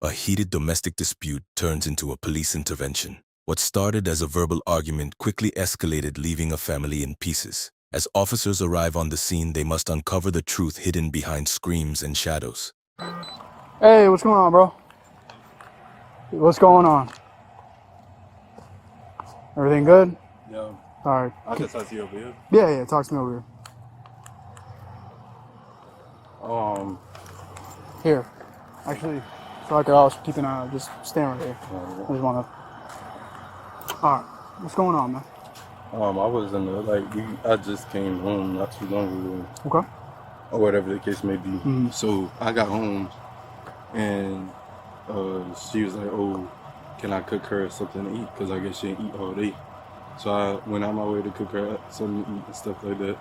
A heated domestic dispute turns into a police intervention. What started as a verbal argument quickly escalated, leaving a family in pieces. As officers arrive on the scene, they must uncover the truth hidden behind screams and shadows. Hey, what's going on, bro? What's going on? Everything good? Yeah. All right. I can talk to you over here. Yeah, talk to me over here. Here. Actually, so I could always keep an eye out. Just stand right here. I just want to. All right. What's going on, man? I was in the, I just came home not too long ago. Okay. Or whatever the case may be. Mm-hmm. So I got home and she was like, oh, can I cook her something to eat? Because I guess she didn't eat all day. So I went out my way to cook her something to eat and stuff like that.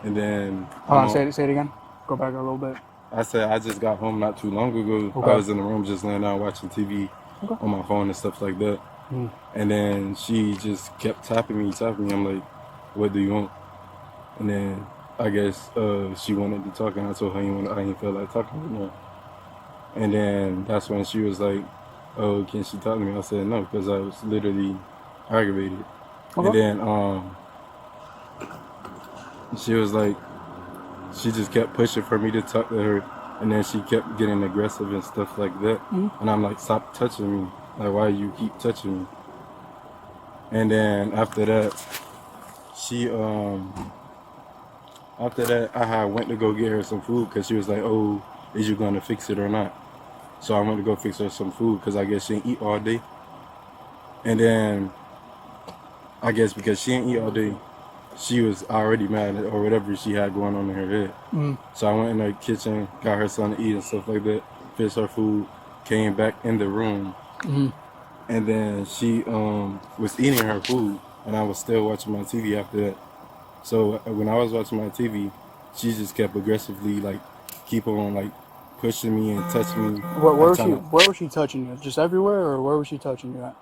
And then... Hold on, say it again. Go back a little bit. I said I just got home not too long ago. Okay. I was in the room just laying down watching TV on my phone and stuff like that. Mm. And then she just kept tapping me. I'm like, what do you want? And then I guess she wanted to talk, and I told her I didn't feel like talking with her. And then that's when she was like, oh, can she talk to me? I said no, because I was literally aggravated. Okay. And then she was like, she just kept pushing for me to talk to her, and then she kept getting aggressive and stuff like that. Mm-hmm. And I'm like, stop touching me. Like, why you keep touching me? And then after that, I had went to go get her some food because she was like, oh, is you gonna fix it or not? So I went to go fix her some food because I guess she didn't eat all day. And then I guess because she didn't eat all day, she was already mad or whatever she had going on in her head. Mm. So I went in the kitchen, got her something to eat and stuff like that, fixed her food, came back in the room. Mm. And then she was eating her food, and I was still watching my TV after that. So when I was watching my TV, she just kept aggressively keep on pushing me and touching me. Where was she touching you? Just everywhere, or where was she touching you at?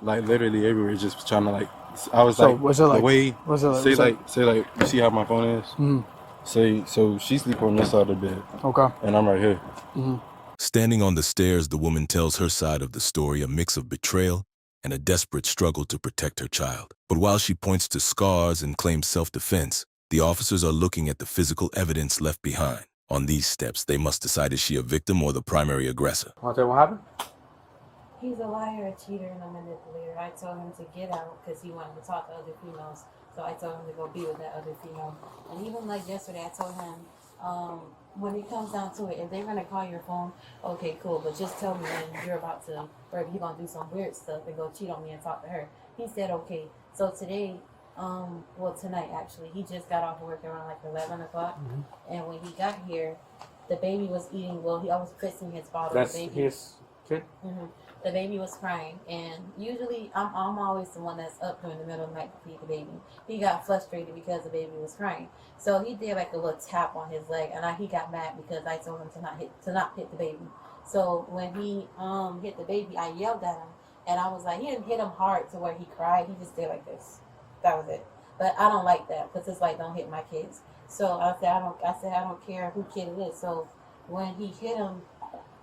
Like literally everywhere, just trying to I was So like, was it like the way was it like, say was like it, say like you see how my phone is? Mm. Say so she sleep on this side of the bed. Okay. And I'm right here. Mm-hmm. Standing on the stairs, the woman tells her side of the story, a mix of betrayal and a desperate struggle to protect her child. But while she points to scars and claims self-defense, the officers are looking at the physical evidence left behind. On these steps, they must decide, is she a victim or the primary aggressor? Want to tell me what happened? He's a liar, a cheater, and a manipulator. I told him to get out because he wanted to talk to other females. So I told him to go be with that other female. And even like yesterday, I told him, when it comes down to it, if they're gonna call your phone, okay, cool, but just tell me when you're about to, or if you're gonna do some weird stuff and go cheat on me and talk to her. He said okay. So today, tonight actually, he just got off work around like 11 o'clock, and when he got here, the baby was eating. Well, I was fixing his bottle. That's the baby. his kid? Mm-hmm. The baby was crying, and usually I'm always the one that's up during the middle of the night to feed the baby. He got frustrated because the baby was crying, so he did like a little tap on his leg, and he got mad because I told him to not hit the baby. So when he hit the baby, I yelled at him, and I was like, he didn't hit him hard to where he cried. He just did like this. That was it. But I don't like that because it's like, don't hit my kids. So I said I don't care who kid it is. So when he hit him,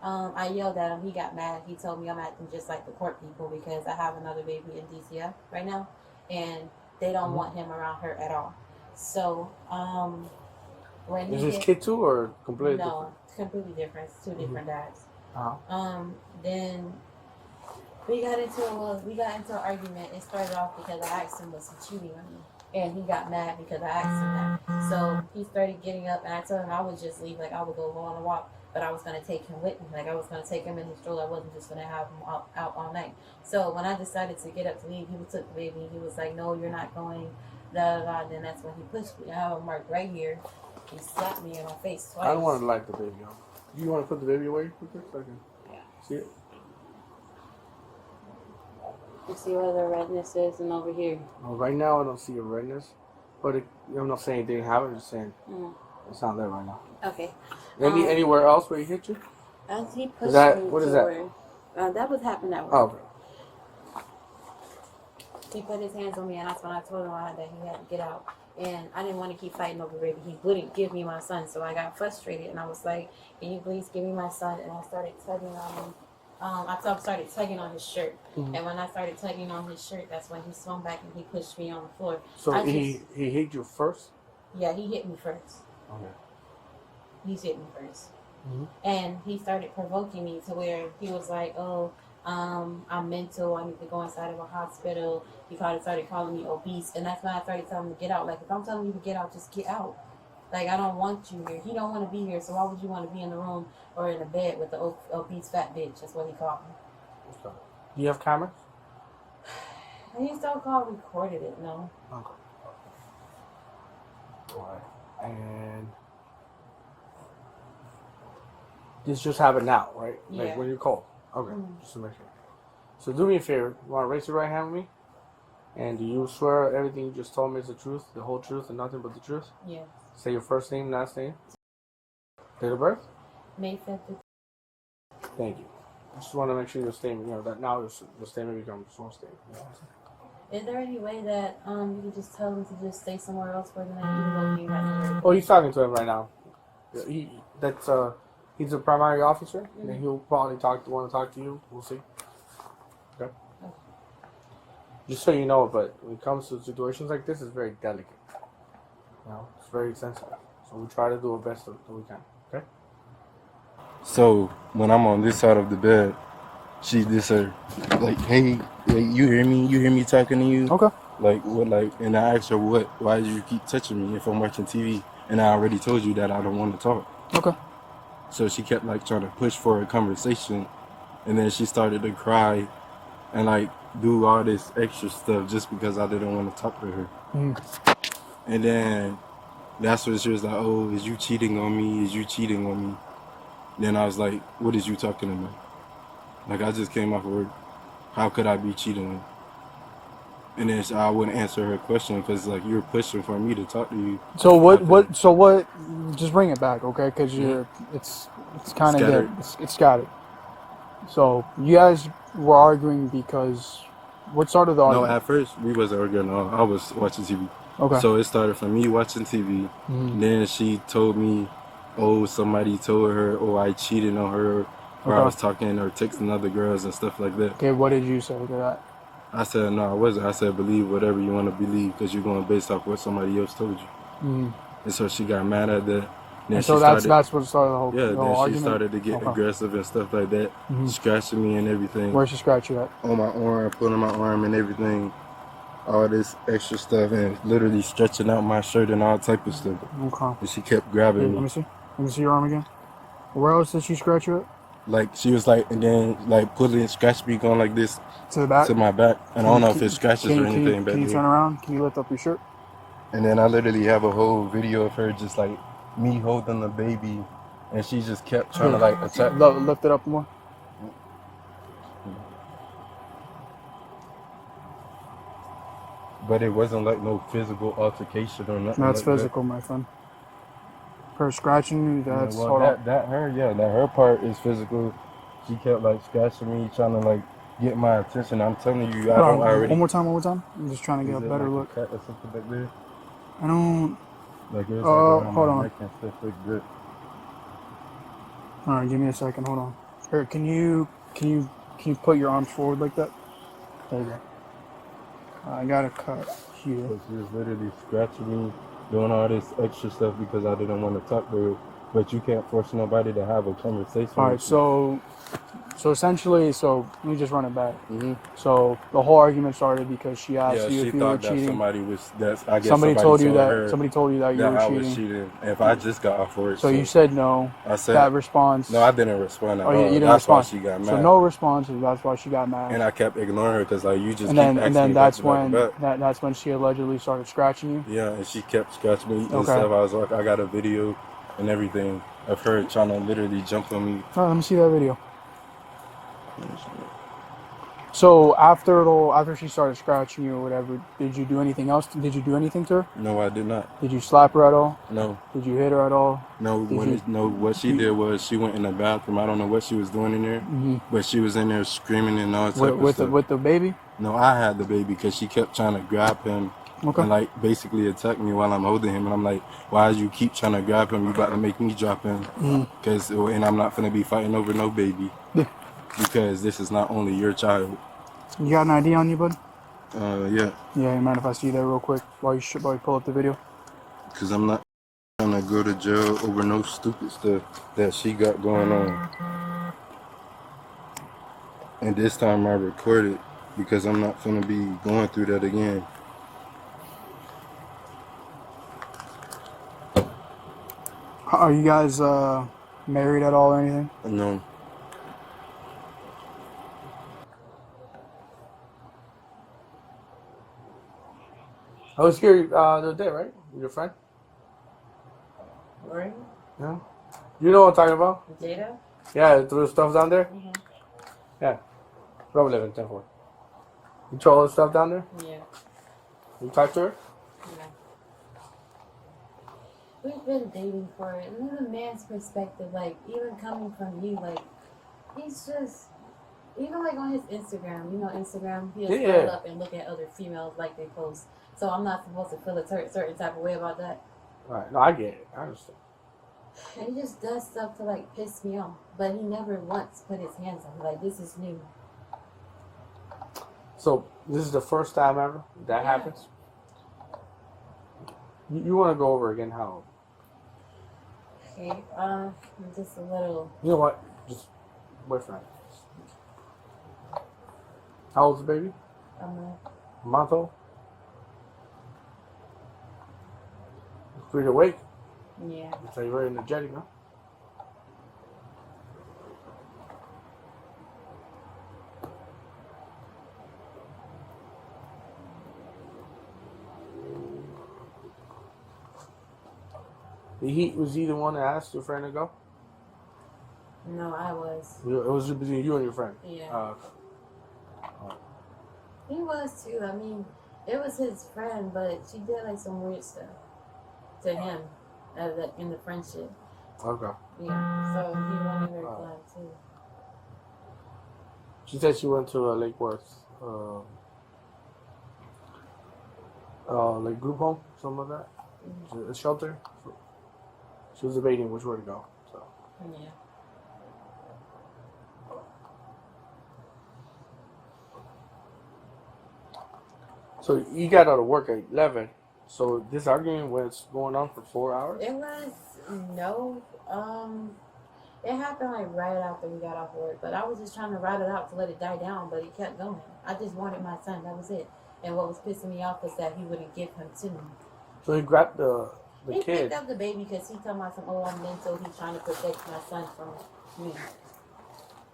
I yelled at him. He got mad. He told me I'm acting just like the court people because I have another baby in DCF right now, and they don't want him around her at all. So when Is his kid too, or completely different? No, it's completely different. It's two different dads. Uh-huh. Then we got into an argument. It started off because I asked him was he cheating on me, and he got mad because I asked him that. So he started getting up, and I told him I would just leave, like I would go on a walk. But I was going to take him with me. Like I was going to take him in his stroller. I wasn't just going to have him out all night. So when I decided to get up to leave, he took the baby. He was like, no, you're not going. Da, da, da. Then that's when he pushed me. I have a mark right here. He slapped me in my face twice. I don't want to light the baby on. You want to put the baby away quickly so I can see it? You see where the redness is and over here. Well, right now I don't see a redness. But I'm not saying it didn't happen. I'm just saying it's not there right now. Okay. Anywhere else where he hit you? He pushed me. What is that? That was happening at work. Oh, okay. He put his hands on me, and that's when I told him that he had to get out. And I didn't want to keep fighting over baby. He wouldn't give me my son, so I got frustrated, and I was like, can you please give me my son? And I started tugging on him, I started tugging on his shirt. And when I started tugging on his shirt, that's when he swung back and he pushed me on the floor. So he hit you first? Yeah, he hit me first. Okay. He's hit me 1st. And he started provoking me to where he was like, oh, I'm mental. I need to go inside of a hospital. He started calling me obese. And that's when I started telling him to get out. Like, if I'm telling you to get out, just get out. Like, I don't want you here. He don't want to be here. So why would you want to be in the room or in the bed with the obese fat bitch? That's what he called me. Okay. Do you have cameras? He still called recorded it, no. Okay. Alright. And this just happened now, right? Yeah. Like when you called. Okay. Just to make sure. So do me a favor. You want to raise your right hand with me? And do you swear everything you just told me is the truth, the whole truth, and nothing but the truth? Yeah. Say your first name, last name. Date of birth? May 5th. Thank you. I just want to make sure your statement, that now the statement becomes a sworn statement. You know what I'm saying? Is there any way that you could just tell him to just stay somewhere else for the night, even though you have to? Oh, he's talking to him right now. He's a primary officer, and he'll probably want to talk to you. We'll see. Okay. Just so you know, but when it comes to situations like this, it's very delicate. It's very sensitive. So we try to do our best that we can. Okay. So when I'm on this side of the bed, she just said, like, hey, you hear me? You hear me talking to you? Okay. Like, what, like, and I asked her, why do you keep touching me if I'm watching TV? And I already told you that I don't want to talk. Okay. So she kept, like, trying to push for a conversation. And then she started to cry and, like, do all this extra stuff just because I didn't want to talk to her. And then that's when she was like, oh, is you cheating on me? Is you cheating on me? Then I was like, what is you talking about? Like, I just came off work. How could I be cheating on you? And then I wouldn't answer her question because, like, you're pushing for me to talk to you. So what, just bring it back, okay? Because it's kind of dead. It's scattered. So you guys were arguing because, what started the argument? No, at first we wasn't arguing. I was watching TV. Okay. So it started from me watching TV. Then she told me, oh, somebody told her, oh, I cheated on her, or I was talking or texting other girls and stuff like that. Okay, what did you say to that? I said, no, I wasn't. I said, believe whatever you want to believe because you're going based off what somebody else told you. And so she got mad at that. Then so that's what started the whole then argument? she started to get aggressive and stuff like that, scratching me and everything. Where'd she scratch you at? On my arm, pulling my arm and everything. All this extra stuff and literally stretching out my shirt and all type of stuff. Okay. And she kept grabbing me. Let me see your arm again. Where else did she scratch you at? Like, she was like, and then like pulling, scratch me going like this to the back? To my back. And I don't know if it scratches or anything. Can you turn around? Can you lift up your shirt? And then I literally have a whole video of her just like me holding the baby, and she just kept trying to like attack. Lift it up more. But it wasn't like no physical altercation or nothing. That's like physical, my friend. Her scratching you, that's that her part is physical. She kept like scratching me, trying to like get my attention. I'm telling you, I don't already. One more time. I'm just trying to get a better look. Or something like that. I don't. Like it's hold on. And stuff like that. All right, give me a second. Hold on. Here, can you put your arms forward like that? There you go. I got a cut here. So she was literally scratching me, doing all this extra stuff because I didn't want to talk to her. But you can't force nobody to have a conversation. All right, so essentially, let me just run it back. So the whole argument started because she asked you if you were cheating. Somebody told you that you were I cheating. was cheating. If I just got off work. So you said no. I said that response. No, I didn't respond at all. You didn't that's respond. Why she got mad. So no response, and that's why she got mad. And I kept ignoring her because like you just and then that's when she allegedly started scratching you. Yeah, and she kept scratching me and stuff. I was like, I got a video and everything of her trying to literally jump on me. All right, let me see that video. So after she started scratching you or whatever, did you do anything else? Did you do anything to her? No, I did not. Did you slap her at all? No. Did you hit her at all? No. What she did was she went in the bathroom. I don't know what she was doing in there, but she was in there screaming and all type of stuff. With the baby? No, I had the baby because she kept trying to grab him. And like basically attack me while I'm holding him, and I'm like, why do you keep trying to grab him? You about to make me drop him, and I'm not gonna be fighting over no baby. because this is not only your child. You got an ID on you, bud? Yeah. Yeah, you mind if I see that real quick while you pull up the video? Because I'm not trying to go to jail over no stupid stuff that she got going on. And this time I recorded because I'm not finna be going through that again. Are you guys married at all or anything? No. I was here the other day, right? With your friend? Right? Yeah. You know what I'm talking about? Jada? Yeah, threw stuff down there? Mm-hmm. Yeah. Rob 11, 10 4. You throw all the stuff down there? Yeah. You talk to her? Yeah. We've been dating for it. And in a man's perspective, like, even coming from you, like, he's just, even like on his Instagram, you know, Instagram, he'll scroll up and look at other females like they post. So I'm not supposed to feel a certain type of way about that. Right. No, I get it. I understand. And he just does stuff to, like, piss me off. But he never once put his hands on me. Like, this is new. So, this is the first time ever that happens? You want to go over again how? Okay, just a little. You know what? Just wait for it. How old's the baby? A month old? Pretty awake. Yeah. So you're very energetic, huh? Was he the one that asked your friend to go? No, I was. It was between you and your friend? Yeah. He was too. I mean, it was his friend, but she did like some weird stuff to him in the friendship. Okay. Yeah, so he wanted her gone too. She said she went to Lake Worth, like group home, something like that. A shelter. She was debating which way to go. So. Yeah. So you got out of work at 11. So this argument was going on for 4 hours? It was it happened like right after we got off work, but I was just trying to ride it out to let it die down, but it kept going. I just wanted my son, that was it. And what was pissing me off was that he wouldn't give him to me. So he grabbed the he kid. picked up the baby because he told me, oh, I'm mental. He's trying to protect my son from me.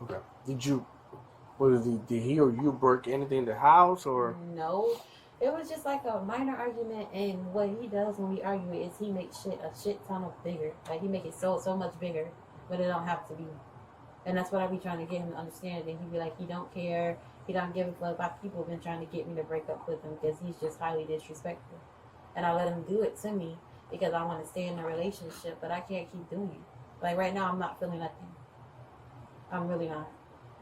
Okay. Did he or you break anything in the house or? No. It was just like a minor argument, and what he does when we argue is he makes a shit ton of bigger. Like, he make it so much bigger, but it don't have to be. And that's what I be trying to get him to understand. And he be like, he don't care. He don't give a fuck about people been trying to get me to break up with him because he's just highly disrespectful. And I let him do it to me because I want to stay in a relationship, but I can't keep doing it. Like, right now, I'm not feeling nothing. I'm really not.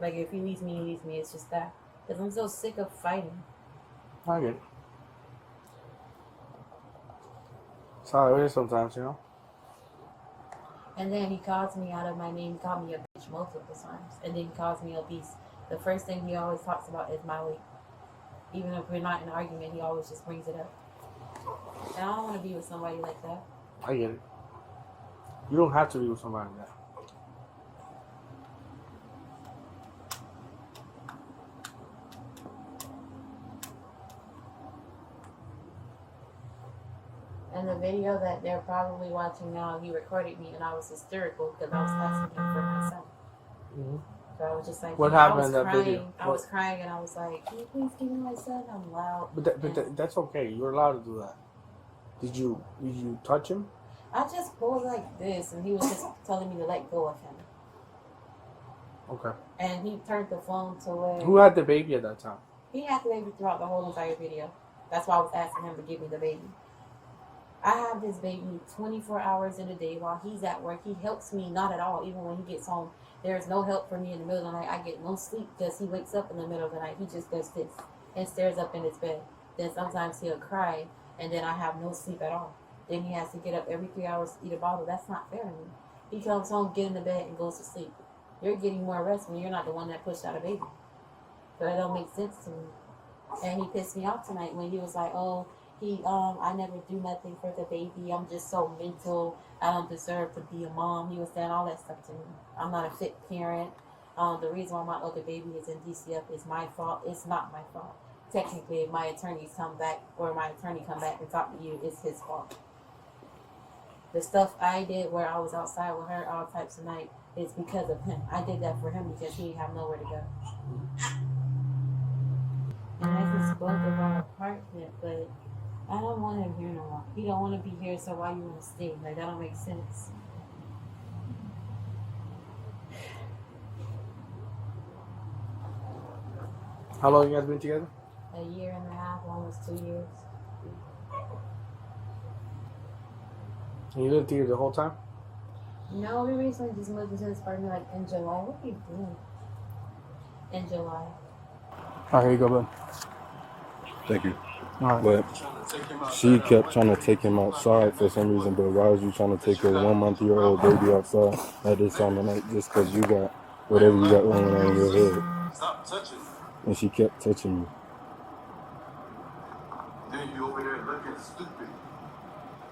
Like, if he leaves me, he leaves me. It's just that. Because I'm so sick of fighting. I get it. That's how it is sometimes, you know? And then he calls me out of my name, called me a bitch multiple times. And then he calls me obese. The first thing he always talks about is my weight. Even if we're not in an argument, he always just brings it up. And I don't want to be with somebody like that. I get it. You don't have to be with somebody like that. And the video that they're probably watching now, he recorded me and I was hysterical because I was asking him for my son. Mm-hmm. So I was just like, what happened in that crying. video? I was crying and I was like, can you please give me my son? I'm loud. But that's okay. You're allowed to do that. Did you touch him? I just pulled like this and he was just telling me to let go of him. Okay. And he turned the phone to where... Who had the baby at that time? He had the baby throughout the whole entire video. That's why I was asking him to give me the baby. I have this baby 24 hours in a day while he's at work. He helps me not at all. Even when he gets home, there's no help for me in the middle of the night. I get no sleep because he wakes up in the middle of the night. He just does this and stares up in his bed. Then sometimes he'll cry and then I have no sleep at all. Then he has to get up every 3 hours to eat a bottle. That's not fair to me. He comes home, get in the bed, and goes to sleep. You're getting more rest when you're not the one that pushed out a baby. So that don't make sense to me. And he pissed me off tonight when he was like, oh, I never do nothing for the baby. I'm just so mental. I don't deserve to be a mom. He was saying all that stuff to me. I'm not a fit parent. The reason why my other baby is in DCF is my fault. It's not my fault. Technically, if my attorneys come back or my attorney come back and talk to you, it's his fault. The stuff I did where I was outside with her all types of night is because of him. I did that for him because he didn't have nowhere to go. And that's just both of our apartment, but I don't want him here no more. He don't want to be here, so why you want to stay? Like, that don't make sense. How long you guys been together? A year and a half, almost 2 years. And you lived here the whole time? No, we recently just moved into this apartment like in July. What are you doing? In July. All right, here you go, bud. Thank you. All right. But she kept trying to take him outside for some reason. But why was you trying to take a 1 month-old baby outside at this time of night just because you got whatever you got going on in your head? Stop touching me. And she kept touching me. Then you over there looking stupid.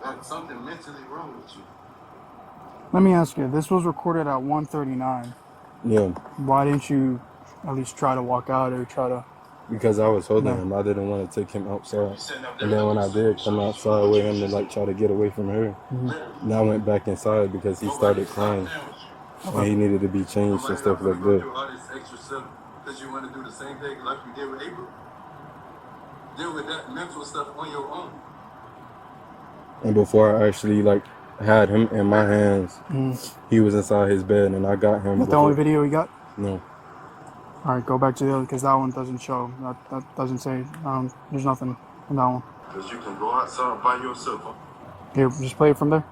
That's something mentally wrong with you. Let me ask you. This was recorded at 1:39. Yeah, Why didn't you at least try to walk out or try to? because I was holding No. him. I didn't want to take him outside. And then when I did come outside with him to like try to get away from her, and I went back inside because he started crying and he needed to be changed and stuff like that. Do all this extra stuff because you want to do the same thing like you did with April. Deal with that mental stuff on your own. And before I actually like had him in my hands, he was inside his bed and I got him. That's the only video you got? No. All right, go back to the other because that one doesn't show. That doesn't say. There's nothing in that one. Because you can go outside by yourself. Here, just play it from there.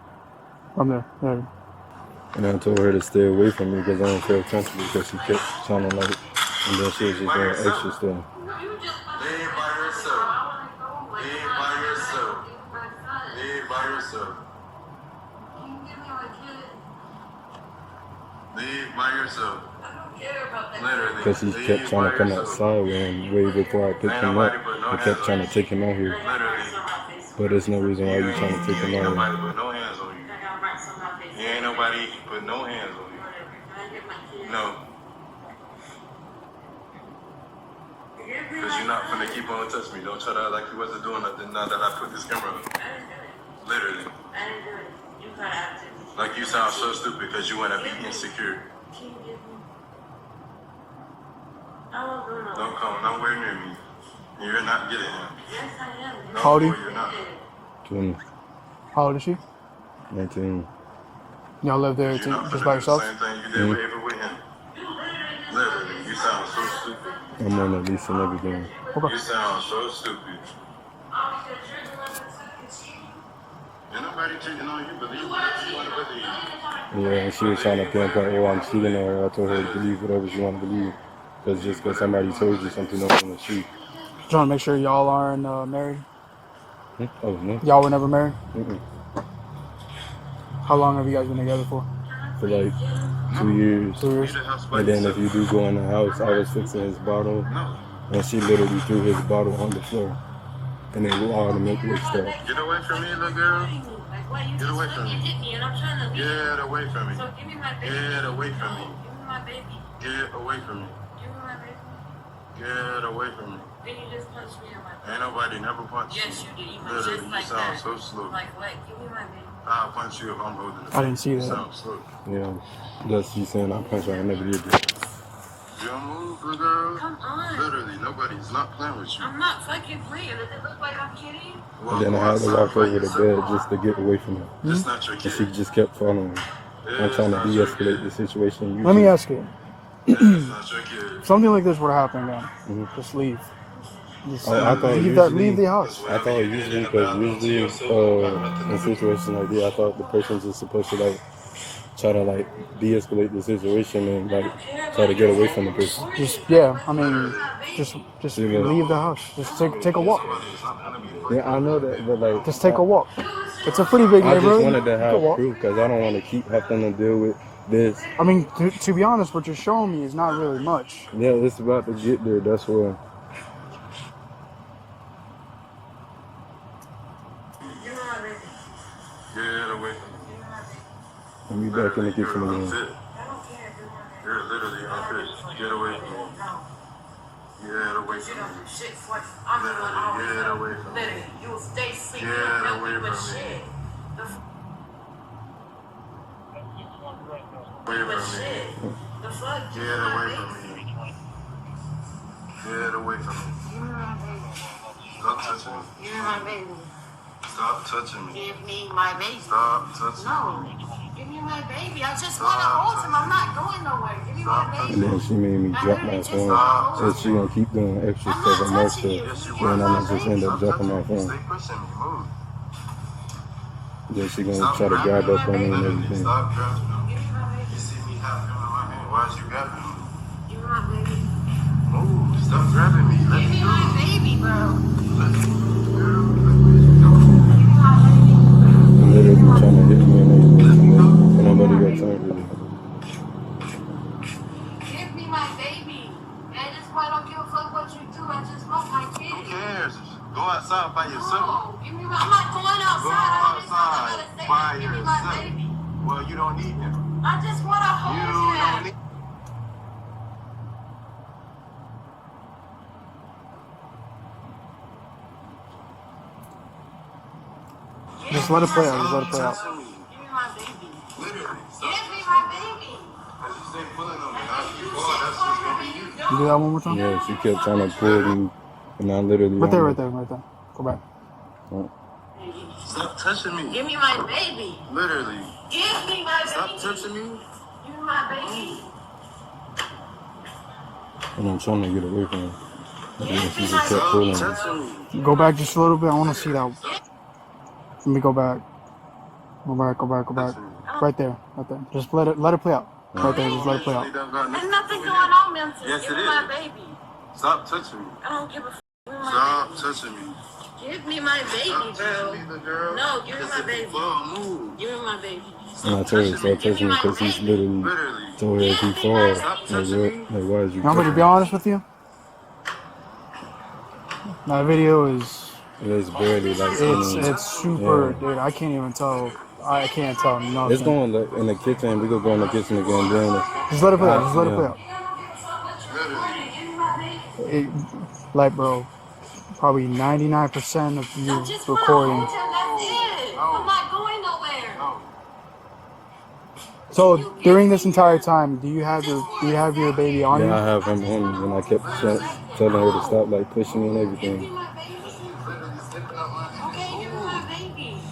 From there. There. And I told her to stay away from me because I don't feel comfortable because she kept trying to like, and then she was just doing extra stuff. Live by yourself. Live by yourself. Live by yourself. Live by yourself. Literally. Because he kept trying to come outside with him way before I picked him up. He kept trying to take him out here. But there's no reason why you trying to take him out Nobody here. put no hands on you. Ain't nobody put no hands on you. No. Because you're not finna keep on touching me. Don't try to act like you wasn't doing nothing now that I put this camera on. Literally. I didn't do it. You got active. Like you sound so stupid because you want to be insecure. Don't come nowhere near me. You're not getting him. Yes, I am. No, How old are you? You're not. 20, How old is she? 19. Y'all live there You're not just finna by do yourself? the same thing you did with April with him. Literally, you sound so stupid. I'm on the lease and everything. You sound so stupid. Ain't nobody cheating on you. Believe what you want to believe. Yeah, and she was trying to pinpoint, oh, I'm cheating on her. I told her to believe whatever she wanted to believe. Because just because somebody told you something else on the street. Just want to make sure y'all aren't married. Oh, no. Y'all were never married? Mm-mm. How long have you guys been together for? For like 2 years. 2 years? And then if you do go in the house, I was fixing his bottle. And she literally threw his bottle on the floor. And then all the milk was stuff. Get away from me, little girl. Get away from me. hit me and I'm trying to leave. Get away from me. So give me my baby. Get away from me. Give me my baby. Get away from me. Give me my baby. Get away from me. Then you just punched me in my baby. Ain't nobody never punched you. Yes, you did. You went Literally, just you like sound that. so slow. Like what? Give me my baby. I'll punch you if I'm holding it. I didn't see You that. sound slow. Yeah. That's she saying I punched her. I never did that. Don't move, little girl. Come on. Literally, nobody's not playing with you. I'm not fucking playing. Does it look like I'm kidding? And then I had to walk over the bed just to get away from her. It's not your And kid. she just kept following me. I'm trying to de-escalate the situation. Let me ask you. It's not your kid. Something like this would happen again. Just leave. Just I thought leave the house. I thought usually, because usually in situations like that, I thought the person's just supposed to like try to like de-escalate the situation and like try to get away from the person. Just Yeah. leave the house. Just take a walk. Yeah, I know that, but like Just take a walk. It's a pretty big I just neighborhood. wanted to Take a have walk. proof because I don't want to keep having to deal with this. I mean, to be honest, what you're showing me is not really much. Yeah, it's about to get there. That's why. Get away from me. Let me back in the kitchen again. You're literally unfit. Get away from me. Get away from me. I'm the one Get away from me. literally. You will stay sick. Get You don't away give a from me. shit. Away from me. The fuck? Get away from me. Get away from me. Give me my baby. Stop touching me. Give me my baby. Stop touching me. Give me my baby. Stop touching No. me. Give me my baby. I just want to hold him. I'm not going nowhere. Give me my And baby. then she made me drop my phone. And she gonna keep doing extra I'm stuff not and more touching you. stuff. Then I'ma just end up dropping my phone. Stay pushing me. Move. Then she gonna try to grab up on me and everything. Stop grabbing me. Give me my baby. You see me having him in my hand. Why is you grabbing me? Give me my baby. Move. Stop grabbing me. Let Give me me go. my baby, bro. Let me go. Give me my baby. And literally trying to hit me and everything. And nobody got time for this. Give me my baby. And that's why I don't give a fuck what you do. I just want my Who kid. cares? Go outside by yourself. No, give me my. I'm not going Go outside. I don't outside say by that. Give me my yourself. baby. Well, you don't need him. I just want to You hold don't him. need. Just let it play out. Just let it play out. Touching me. Give me my baby. Literally. Give me my baby. Because you stay pulling on me. I'll keep going. That's just gonna be you. You do that one more time. Yeah, she kept trying to pull me. And I literally. Right there, right there, right there. Go back. Stop touching me. Give me my baby. Literally. Give me my Stop baby. touching me. Give me my baby. And I'm trying to get away from her. And then she just kept Stop pulling me. touching me. Go back just a little bit. I want to see that. Let me go back. Go back. Go back. Go back. Right there. Right there. Just let it play out. Right there. Just let it play out. There's nothing going on, Milton. Yes, Give it me is. my baby. Stop touching me. I don't give a f. Give me my Stop baby. touching me. Give me my baby, Stop bro. touching me, the girl. No, give me my baby. Move. Give me my baby. And I told her, stop touching me because he's literally Literally. told her if he falls, Stop like, touching what? me. Like, why is you I'm going to be honest with you. That video is It's barely like it's super, dude. I can't even tell. I can't tell nothing. It's going like in the kitchen. We could go in the kitchen again. Then Just let it play out. Just let it play out. Literally. It, like, bro, probably 99% of you I just want to recording. hold him. That's it. I'm not going nowhere. No. So during this entire time, do you have your baby on yeah, I you? have him on me, and I kept telling her to stop like pushing me and Give me everything. my baby. Literally slipping up my hand. Okay, give me my baby.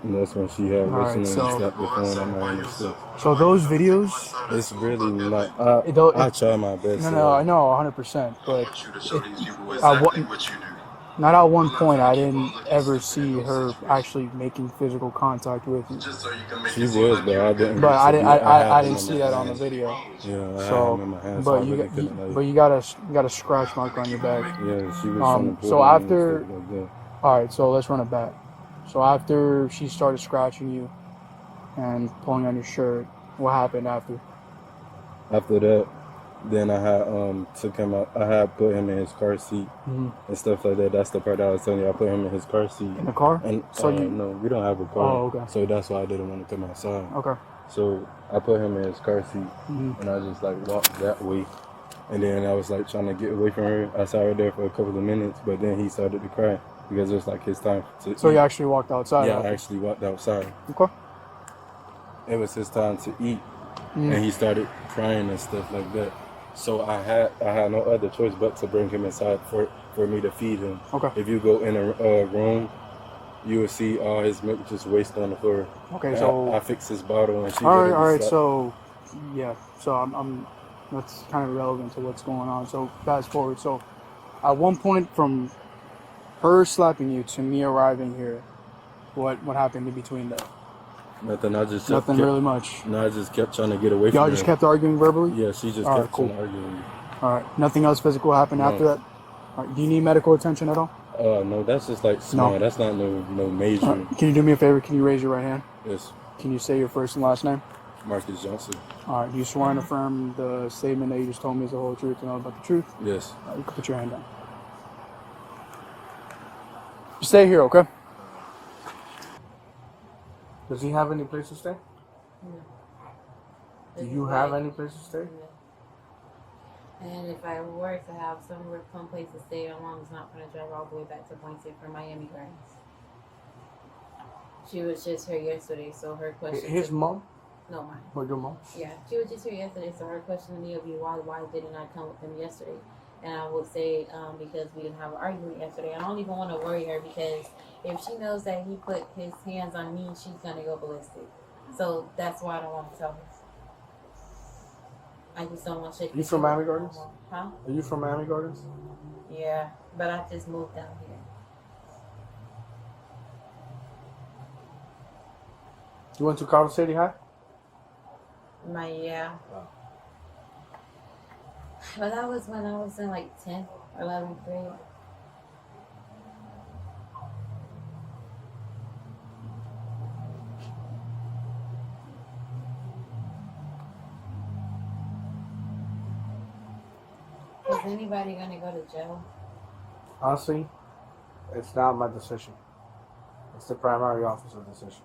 And that's when she had Alright, listening so- and slapped the phone on my hand and stuff. So those videos, It's really like It don't- I try my best. no, I know 100%, I but want you to show these people I exactly wa- what you do. not at one point I didn't ever see her actually making physical contact with you. Just so you can make She it seem was, like but you're I a good didn't. But I didn't, had I him didn't in see my that on the hand. video. Yeah, I So, had him in my hand. So I but you really got, couldn't, like, but you got a scratch mark on your back. yeah, she was trying to pull so me after- and stuff like that. All right, so let's run it back. So after she started scratching you and pulling on your shirt, what happened after? After that, then I had took him out. I had put him in his car seat Mhm. and stuff like that. That's the part I was telling you. I put him in his car seat. In the car? And So you- no, we don't have a car. Oh, okay. So that's why I didn't want to come outside. Okay. So I put him in his car seat Mhm. and I just like walked that way. And then I was like trying to get away from her. I saw her there for a couple of minutes, but then he started to cry because it was like his time to So eat. you actually walked outside? Yeah, I after? actually walked outside. Okay. It was his time to eat, Mhm. and he started crying and stuff like that. So I had no other choice but to bring him inside for me to feed him. Okay. If you go in a room, you will see all his milk just waste on the floor. Okay. And So I fixed his bottle, and she. all literally right. slapped- So yeah. So I'm that's kind of relevant to what's going on. So fast forward. So at one point from her slapping you to me arriving here, what happened in between that? Nothing. I just Nothing kept, really much. No, I just kept trying to get away from Y'all her. just kept arguing verbally? Yeah, she just All right, kept cool. trying to argue with me. All right. Nothing else physical happened No. after that? All right. Do you need medical attention at all? No, that's just like small. No. That's not no major. Can you do me a favor? Can you raise your right hand? Yes, Can you say your first and last name? Marcus Johnson. All right. Do you swear and affirm the statement that you just told me is the whole truth and all about the truth? Yes. All right, you can put your hand down. Stay here, okay? Does he have any place to stay? Do you have any place to stay? And if I were to have somewhere, some place to stay, how long is not going to drive all the way back to Point from Miami Gardens. She was just here yesterday, so her question. His mom? No, mine. Or your mom? Yeah, she was just here yesterday, so her question to me would be why didn't I come with him yesterday? And I would say because we didn't have an argument yesterday. I don't even want to worry her because if she knows that he put his hands on me, she's gonna go ballistic. So that's why I don't want to tell her. I just don't want to shake. You from Miami Gardens? Huh? Are you from Miami Gardens? Yeah, but I just moved down here. You went to Colorado City High? Yeah. Wow. But that was when I was in like 10th, 11th grade. Is anybody gonna go to jail? Honestly, it's not my decision. It's the primary officer's decision.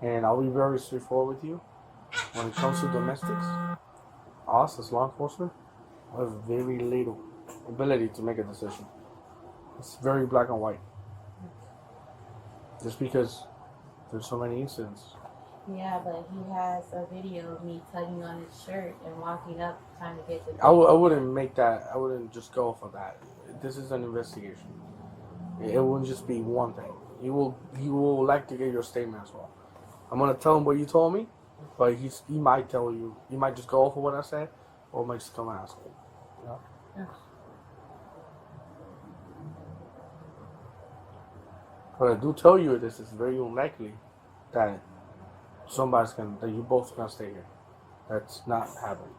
And I'll be very straightforward with you. When it comes to domestics, us as law enforcement, we have very little ability to make a decision. It's very black and white. Just because there's so many incidents. Yeah, but he has a video of me tugging on his shirt and walking up trying to get the. I wouldn't make that. I wouldn't just go for that. This is an investigation. It wouldn't just be one thing. He will like to get your statement as well. I'm gonna tell him what you told me, but he might tell you. He might just go for what I said, or might just come and ask me. You know? Yeah. But I do tell you this is very unlikely that that you both gonna stay here. That's not happening.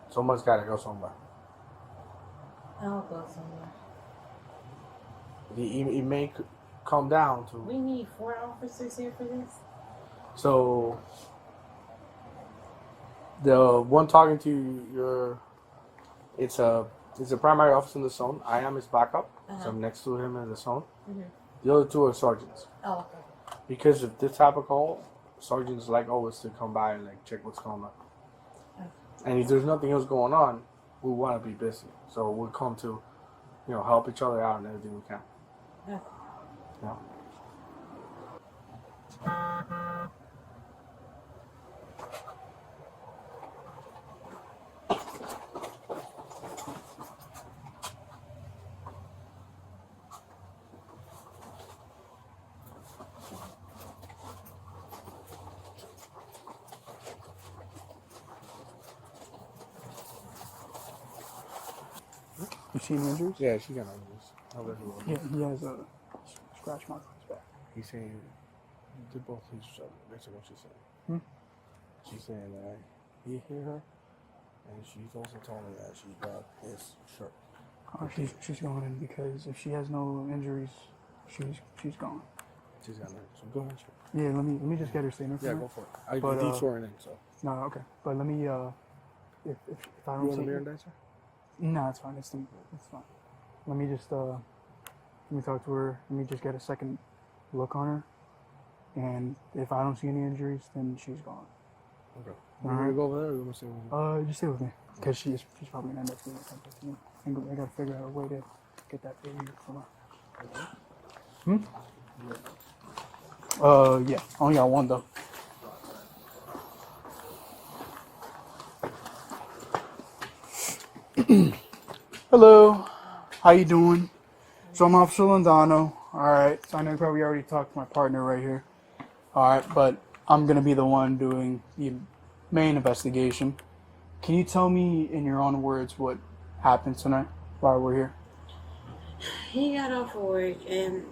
Someone's gotta go somewhere. I'll go somewhere. It may come down to. We need 4 officers here for this. So the one talking to you, it's a primary officer in the zone. I am his backup, so I'm next to him in the zone. Mm-hmm. The other 2 are sergeants. Oh, okay. Because of this type of call, sergeants like always to come by and like check what's going on. Okay. And if there's nothing else going on, we want to be busy, so we'll come to, help each other out and everything we can. Okay. Yeah. You see any injuries? Yeah, she got injuries. I'll let her know. Yeah, he has a scratch mark on his back. He's saying they both hit each other. That's what she said. She's saying that he hit her, and she's also telling me that she got his shirt. She's going in because if she has no injuries, she's gone. She's got it. So go ahead, sure. Yeah, let me just get her statement. Yeah, from her. go for it. I But, did swearing in, so. No, okay. But let me if I You don't want see a mirror dancer? No, it's fine. It's fine. Let me just let me talk to her. Let me just get a second look on her. And if I don't see any injuries, then she's gone. Okay. All You want right. to go over there or you want to stay over Just stay with me, cause she's probably gonna end up doing something. I gotta figure out a way to get that baby from her. Yeah. I only got one though. Hello. How you doing? So I'm Officer Londano. Alright. So I know you probably already talked to my partner right here. Alright, but I'm gonna be the one doing the main investigation. Can you tell me in your own words what happened tonight while we're here? He got off of work and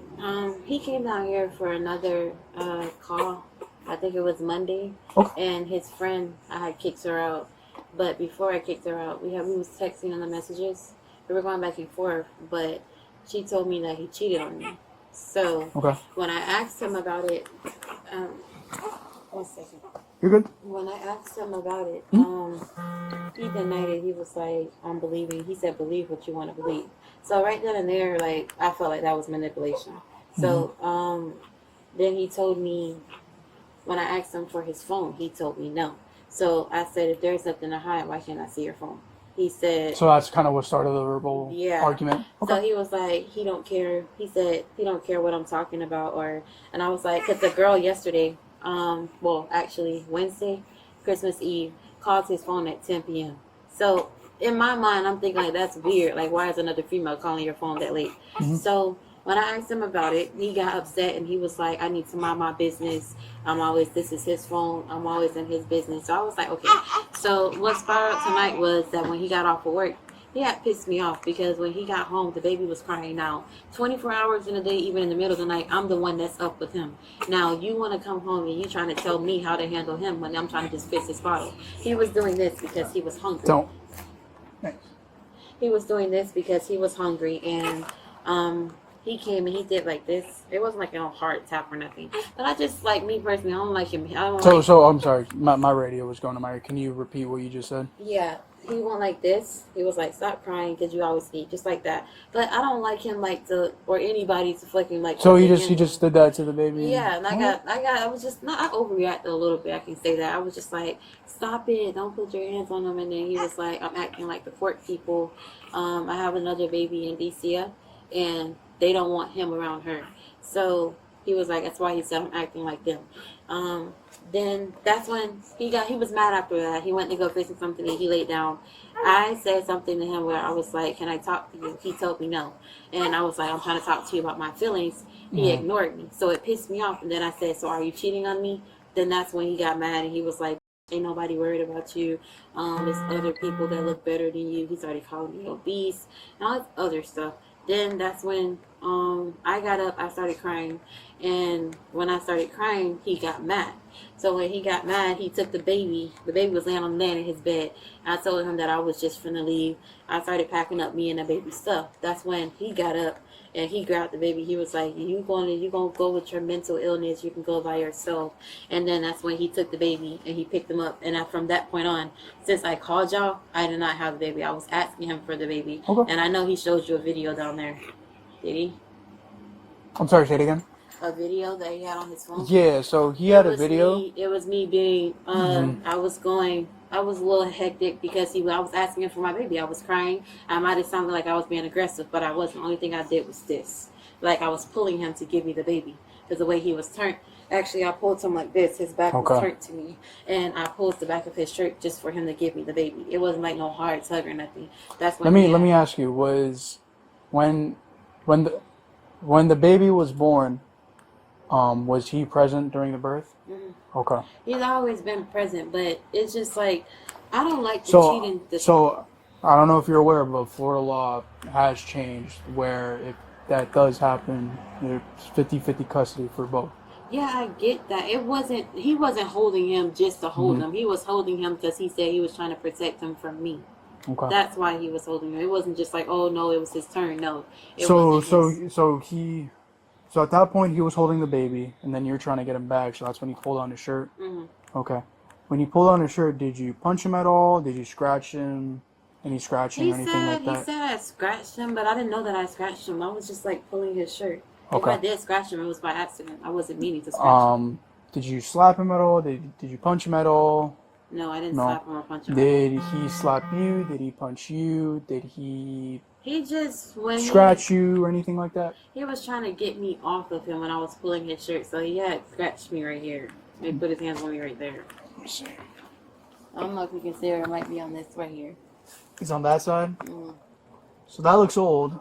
he came down here for another call. I think it was Monday. Okay. And his friend, I had kicked her out. But before I kicked her out, we was texting on the messages. We were going back and forth, but she told me that he cheated on me. So Okay. when I asked him about it, um, 1 second. You're good. When I asked him about it, Hmm? he denied it. He was like, "I'm believing." He said, "Believe what you want to believe." So right then and there, like I felt like that was manipulation. So then he told me when I asked him for his phone, he told me no. So I said, "If there's nothing to hide, why can't I see your phone?" He said, So that's kind of what started the verbal yeah. argument. So Okay. he was like, he don't care. He said he don't care what I'm talking about, and I was like, because the girl yesterday, well, actually Wednesday, Christmas Eve, called his phone at 10 p.m. So in my mind, I'm thinking like that's weird. Like, why is another female calling your phone that late? So when I asked him about it, he got upset and he was like, I need to mind my business. This is his phone. I'm always in his business. So I was like, okay. So what spiraled tonight was that when he got off of work, he had pissed me off because when he got home, the baby was crying. Now, 24 hours in a day, even in the middle of the night, I'm the one that's up with him. Now, you want to come home and you trying to tell me how to handle him when I'm trying to just fix his bottle. He was doing this because he was hungry. Don't. Thanks. He was doing this because he was hungry, and he came and he did like this. It wasn't like a hard tap or nothing. But I just, like, me personally, I don't like him. I don't like, So I'm sorry. My radio was going to my ear. Can you repeat what you just said? yeah, he went like this. He was like, stop crying because you always eat, just like that. But I don't like him like to, or anybody to fucking like. So he just did that to the baby. Yeah, and I was just not. I overreacted a little bit. I can say that. I was just like, stop it! Don't put your hands on him. And then he was like, I'm acting like the court people. I have another baby in DCA, and they don't want him around her. So he was like, that's why he said I'm acting like them. Then that's when he was mad after that. He went to go fix something and he laid down. I said something to him where I was like, can I talk to you? He told me no. And I was like, I'm trying to talk to you about my feelings. He ignored me. So it pissed me off. And then I said, so are you cheating on me? Then that's when he got mad and he was like, ain't nobody worried about you. There's other people that look better than you. He started calling me obese and all this other stuff. Then that's when I got up, I started crying. And when I started crying, he got mad. So when he got mad, he took the baby. The baby was laying on the land in his bed. I told him that I was just finna leave. I started packing up me and the baby stuff. That's when he got up and he grabbed the baby. He was like, you gonna go with your mental illness. You can go by yourself. And then that's when he took the baby and he picked him up. And from that point on, since I called y'all, I did not have the baby. I was asking him for the baby. Okay. And I know he showed you a video down there. Did he? I'm sorry. Say it again. A video that he had on his phone? Yeah. So he had a video. It was me being. I was a little hectic because I was asking him for my baby. I was crying. I might have sounded like I was being aggressive, but I wasn't. The only thing I did was this. Like I was pulling him to give me the baby. Because the way he was turned. Actually, I pulled him like this. His back was turned to me. And I pulled the back of his shirt just for him to give me the baby. It wasn't like no hard tug or nothing. That's when Let me ask you, was when the baby was born, was he present during the birth? Mm-hmm. Okay. He's always been present, but it's just like I don't like the cheating. So I don't know if you're aware, but Florida law has changed where if that does happen, it's 50-50 custody for both. Yeah, I get that. He wasn't holding him just to hold him. He was holding him because he said he was trying to protect him from me. Okay. That's why he was holding him. It wasn't just like, oh no, it was his turn. No. So at that point he was holding the baby, and then you're trying to get him back. So that's when he pulled on his shirt. Mm-hmm. Okay. When you pulled on his shirt, did you punch him at all? Did you scratch him? Any scratching or anything like that? He said I scratched him, but I didn't know that I scratched him. I was just like pulling his shirt. Okay. If I did scratch him, it was by accident. I wasn't meaning to scratch him. Did you slap him at all? Did you punch him at all? No, I didn't slap him or punch him. Did he slap you? Did he punch you? Did he just scratch you or anything like that? He was trying to get me off of him when I was pulling his shirt, so he had scratched me right here. He put his hands on me right there. Let me see. I don't know if you can see it. It might be on this right here. He's on that side? So that looks old.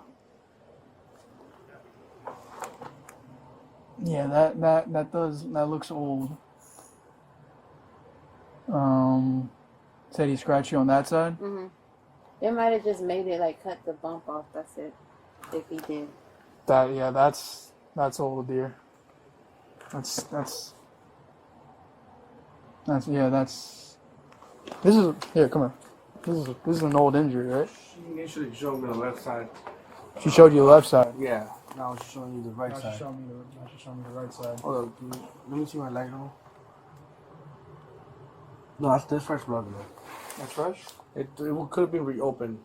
Yeah, that looks old. Said he scratched you on that side? It might have just made it like cut the bump off. That's it. If he did. That's old, dear. This is here. Come here. This is an old injury, right? You should show me the left side. She showed you the left side. Yeah. Now she's showing you the right Now side. she's showing me the right side. Hold on. Let me see my leg now. No, that's fresh blood, man. That's fresh. It could have been reopened,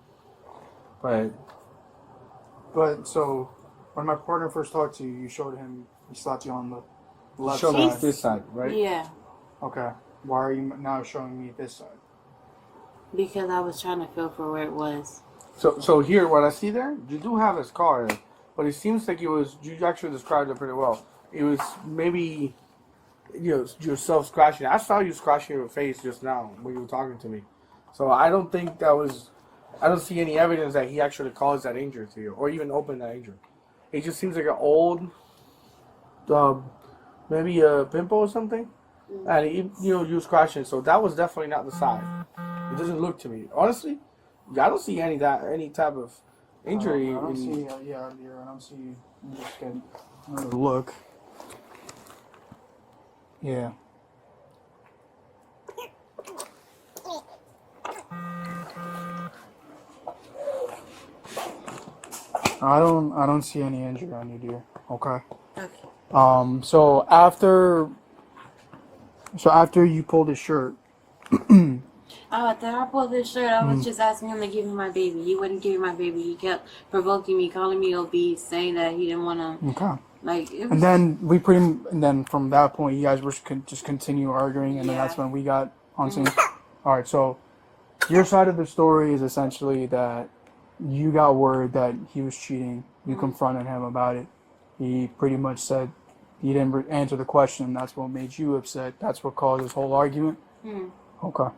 but So, when my partner first talked to you, you showed him, he slapped you on the left show me side. this side, right? Yeah, Okay. Why are you now showing me this side? because I was trying to feel for where it was. So here, what I see there, you do have a scar, but it seems like it was. You actually described it pretty well. It was maybe, yourself scratching. I saw you scratching your face just now when you were talking to me. So I don't think that was. I don't see any evidence that he actually caused that injury to you, or even opened that injury. It just seems like an old, maybe a pimple or something, and you was scratching. So that was definitely not the side. It doesn't look to me, honestly. I don't see any type of injury. I don't see, yeah, I don't see. I'm just getting another look. Yeah. I don't see any injury on you, dear. Okay. Okay. So after you pulled his shirt, After I pulled this shirt, I was just asking him to give me my baby. He wouldn't give me my baby. He kept provoking me, calling me obese, saying that he didn't want to. okay. Like, it was, And then from that point, you guys were just continue arguing, and then that's when we got on scene. All right, so your side of the story is essentially that you got word that he was cheating. You confronted him about it. He pretty much said he didn't answer the question. That's what made you upset. That's what caused this whole argument. Okay.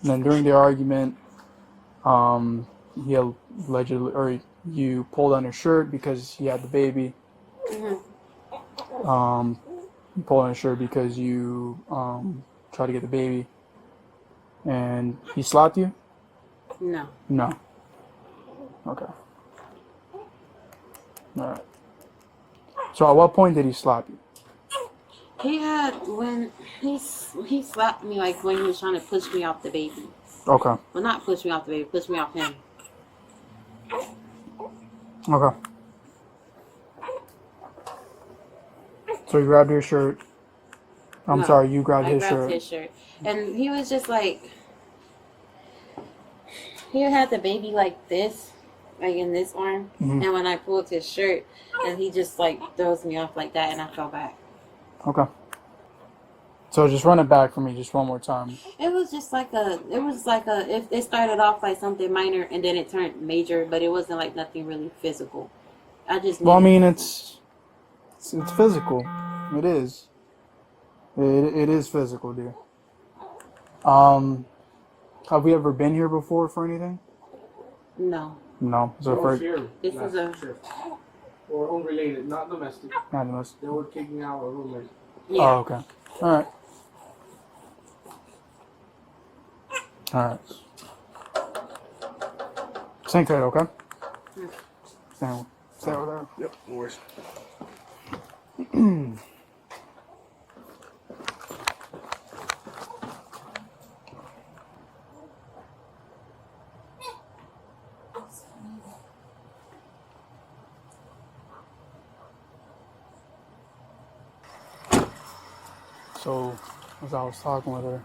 And then during the argument, he allegedly, or you pulled on his shirt because he had the baby. You pulled on his shirt because you tried to get the baby, and he slapped you. no. No. Okay. All right. So at what point did he slap you? He had, when he slapped me, like when he was trying to push me off the baby. Okay. Well, not push me off the baby, push me off him. Okay. So you grabbed your shirt. I'm No, sorry, you grabbed I his grabbed shirt. his shirt. And he was just like, he had the baby like this, like in this arm. Mhm. And when I pulled his shirt, and he just like throws me off like that, and I fell back. Okay. So just run it back for me just one more time. It was like if it started off like something minor and then it turned major, but it wasn't like nothing really physical. I just Well, I needed- mean, it's physical. It is. It is physical, dear. Have we ever been here before for anything? no. No. So for This is a or unrelated, not domestic. not the most. They were kicking out a roommate. yeah. Oh, okay. All right. All right. Stay tight, okay? Stay over there. Yep, no worries. So, as I was talking with her,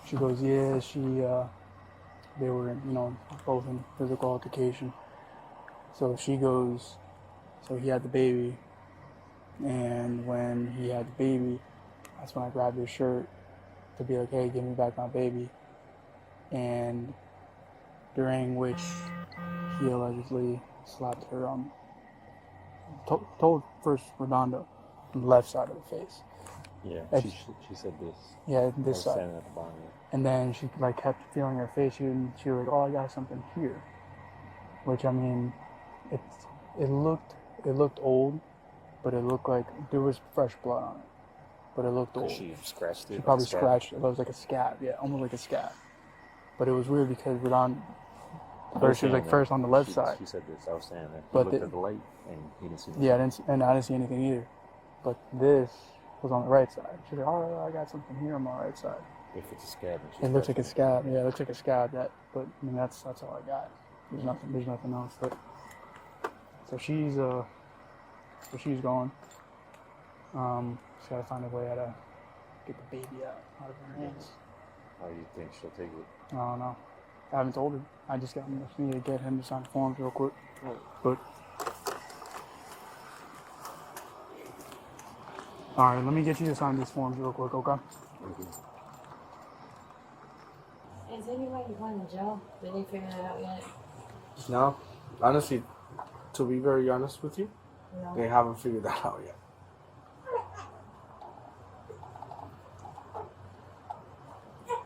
she goes, yeah, they were, both in physical altercation. So she goes, so he had the baby, and when he had the baby, that's when I grabbed his shirt to be like, hey, give me back my baby. And during which he allegedly slapped her on, told first Redondo, on the left side of the face. Yeah, she said this. Yeah, I this was side. standing at the bottom. And then she kept feeling her face. She was like, "Oh, I got something here," which I mean, it looked old, but it looked like there was fresh blood on it, but it looked old. She scratched it. She probably scratched it. It was like a scab, yeah, almost like a scab. But it was weird because first she was like first on the left side. She said this. I was standing there. He But looked at the light and he didn't see nothing. Yeah, I didn't see anything either. But this was on the right side. She's like, "Oh, I got something here on my right side." If it's a scab, and she It looks like a scratched scab. Yeah, it looks like a scab. But I mean, that's all I got. There's nothing else. But So she's gone. Just gotta find a way how to get the baby out of her hands. How do you think she'll take it? I don't know. I haven't told her. I just need to get him to sign the forms real quick. But all right, let me get you to sign these forms real quick, okay? Is anybody going to jail? Did they figure that out yet? No, honestly, to be very honest with you, No. they haven't figured that out yet.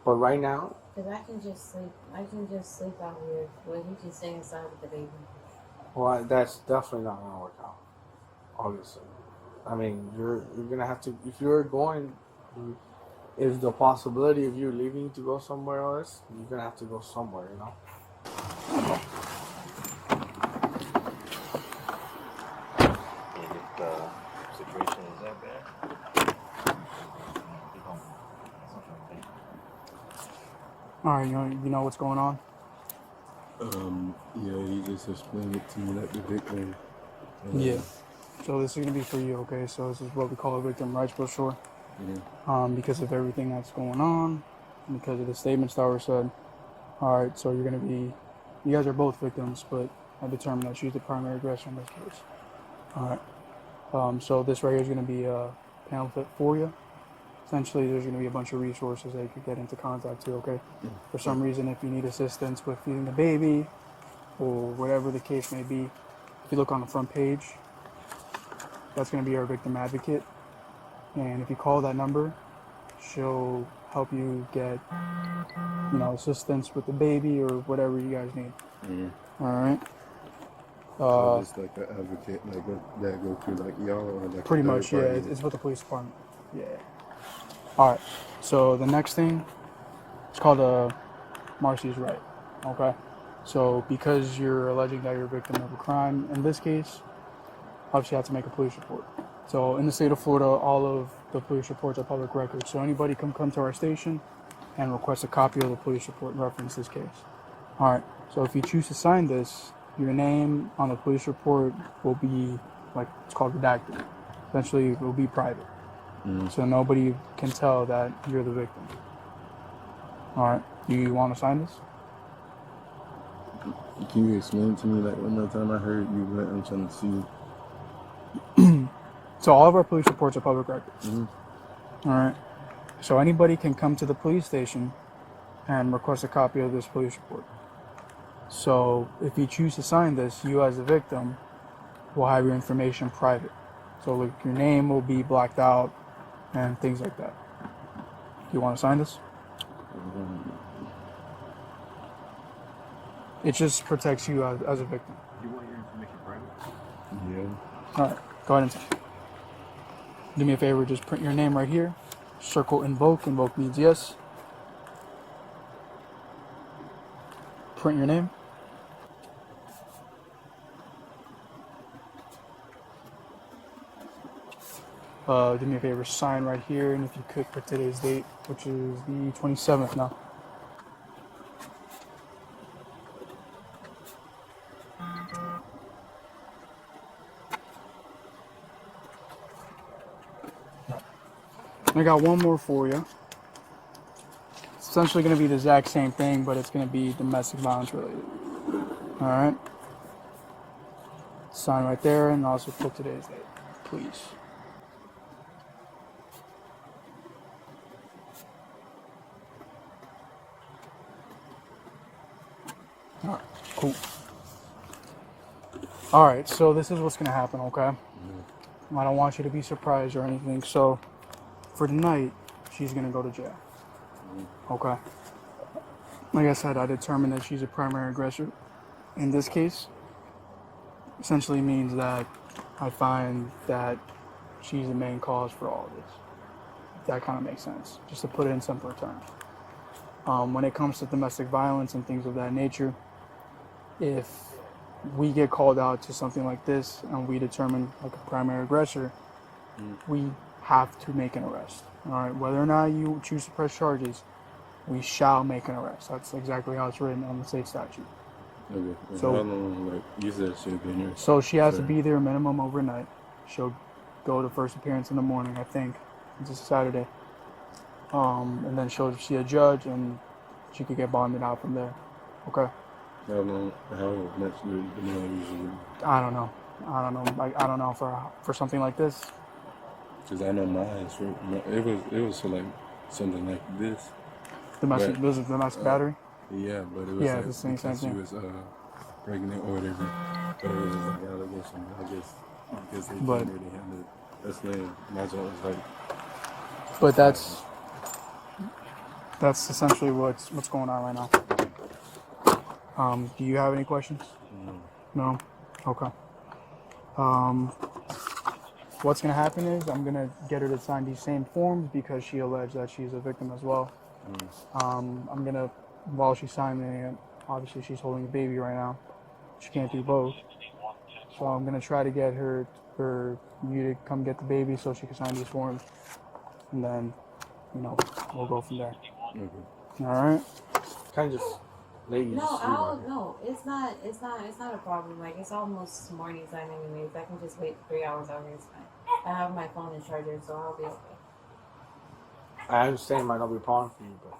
But right now, Because I can just sleep. I can just sleep out here. Where he can stay inside with the baby. well, that's definitely not gonna work out. Obviously, I mean, you're gonna have to if you're going. If the possibility of you leaving to go somewhere else, you're gonna have to go somewhere, you know. And if the situation is that bad, you don't. All right, you know what's going on? Yeah, he just explained it to me like the victim. Yeah. So this is gonna be for you, okay? So this is what we call a victim rights brochure. Because of everything that's going on, because of the statements that were said. All right, so you guys are both victims, but I determined that she's the primary aggressor in this case. All right. So this right here is going to be a pamphlet for you. Essentially, there's going to be a bunch of resources that you could get into contact to, okay? For some reason, if you need assistance with feeding the baby or whatever the case may be, if you look on the front page, that's going to be our victim advocate. And if you call that number, she'll help you get, assistance with the baby or whatever you guys need. All right. So it's like an advocate, like that go through like y'all or like Pretty a third much, yeah. party? It's with the police department. Yeah. All right. So the next thing, it's called Marcy's right. Okay. So because you're alleging that you're a victim of a crime, in this case, obviously you have to make a police report. So in the state of Florida, all of the police reports are public records. So anybody can come to our station and request a copy of the police report and reference this case. All right. So if you choose to sign this, your name on the police report will be it's called redacted. Essentially, it will be private. So nobody can tell that you're the victim. All right. Do you want to sign this? Can you explain to me like one more time? I heard you, but I'm trying to see. So all of our police reports are public records. All right. So anybody can come to the police station and request a copy of this police report. So if you choose to sign this, you as a victim will have your information private. So your name will be blacked out and things like that. Do you want to sign this? It just protects you as a victim. You want your information private? Yeah. All right. Go ahead and sign. Do me a favor, just print your name right here. Circle invoke. Invoke means yes. Print your name. Do me a favor, sign right here, and if you could for today's date, which is the 27th now. I got one more for you. It's essentially going to be the exact same thing, but it's going to be domestic violence related. All right. Sign right there, and also put today's date, please. All right. Cool. All right. So this is what's going to happen. Okay. I don't want you to be surprised or anything. So for tonight, she's going to go to jail. Okay. Like I said, I determined that she's a primary aggressor. In this case, essentially means that I find that she's the main cause for all of this. That kind of makes sense, just to put it in simpler terms. When it comes to domestic violence and things of that nature, if we get called out to something like this and we determine like a primary aggressor, we have to make an arrest. All right, whether or not you choose to press charges, we shall make an arrest. That's exactly how it's written on the state statute. Okay. So- How long, like, you said she'll be in here? So she has to Sure. be there minimum overnight. She'll go to first appearance in the morning, I think. It's a Saturday. And then she'll see a judge, and she could get bonded out from there. Okay. How much do the man usually? I don't know. Like I don't know for something like this. Because I know mine, it was for like something like this. Domestic, But, this is domestic battery. Yeah, but it was Yeah, like the same because she thing. was pregnant or whatever. But it was just like allegation. I guess they can't But- really handle it. That's lame. My job was like, But that's essentially what's going on right now. Do you have any questions? No. Okay. What's gonna happen is I'm gonna get her to sign these same forms because she alleged that she's a victim as well. I'm gonna, while she's signing it, obviously she's holding a baby right now. She can't do both. So I'm gonna try to get her for you to come get the baby so she can sign these forms, and then, we'll go from there. okay. All right. Kind of just ladies. No, it's not a problem. Like, it's almost morning time anyways. I can just wait 3 hours over. It's fine. I have my phone and charger, so I'll be okay. I understand it might not be a problem for you, but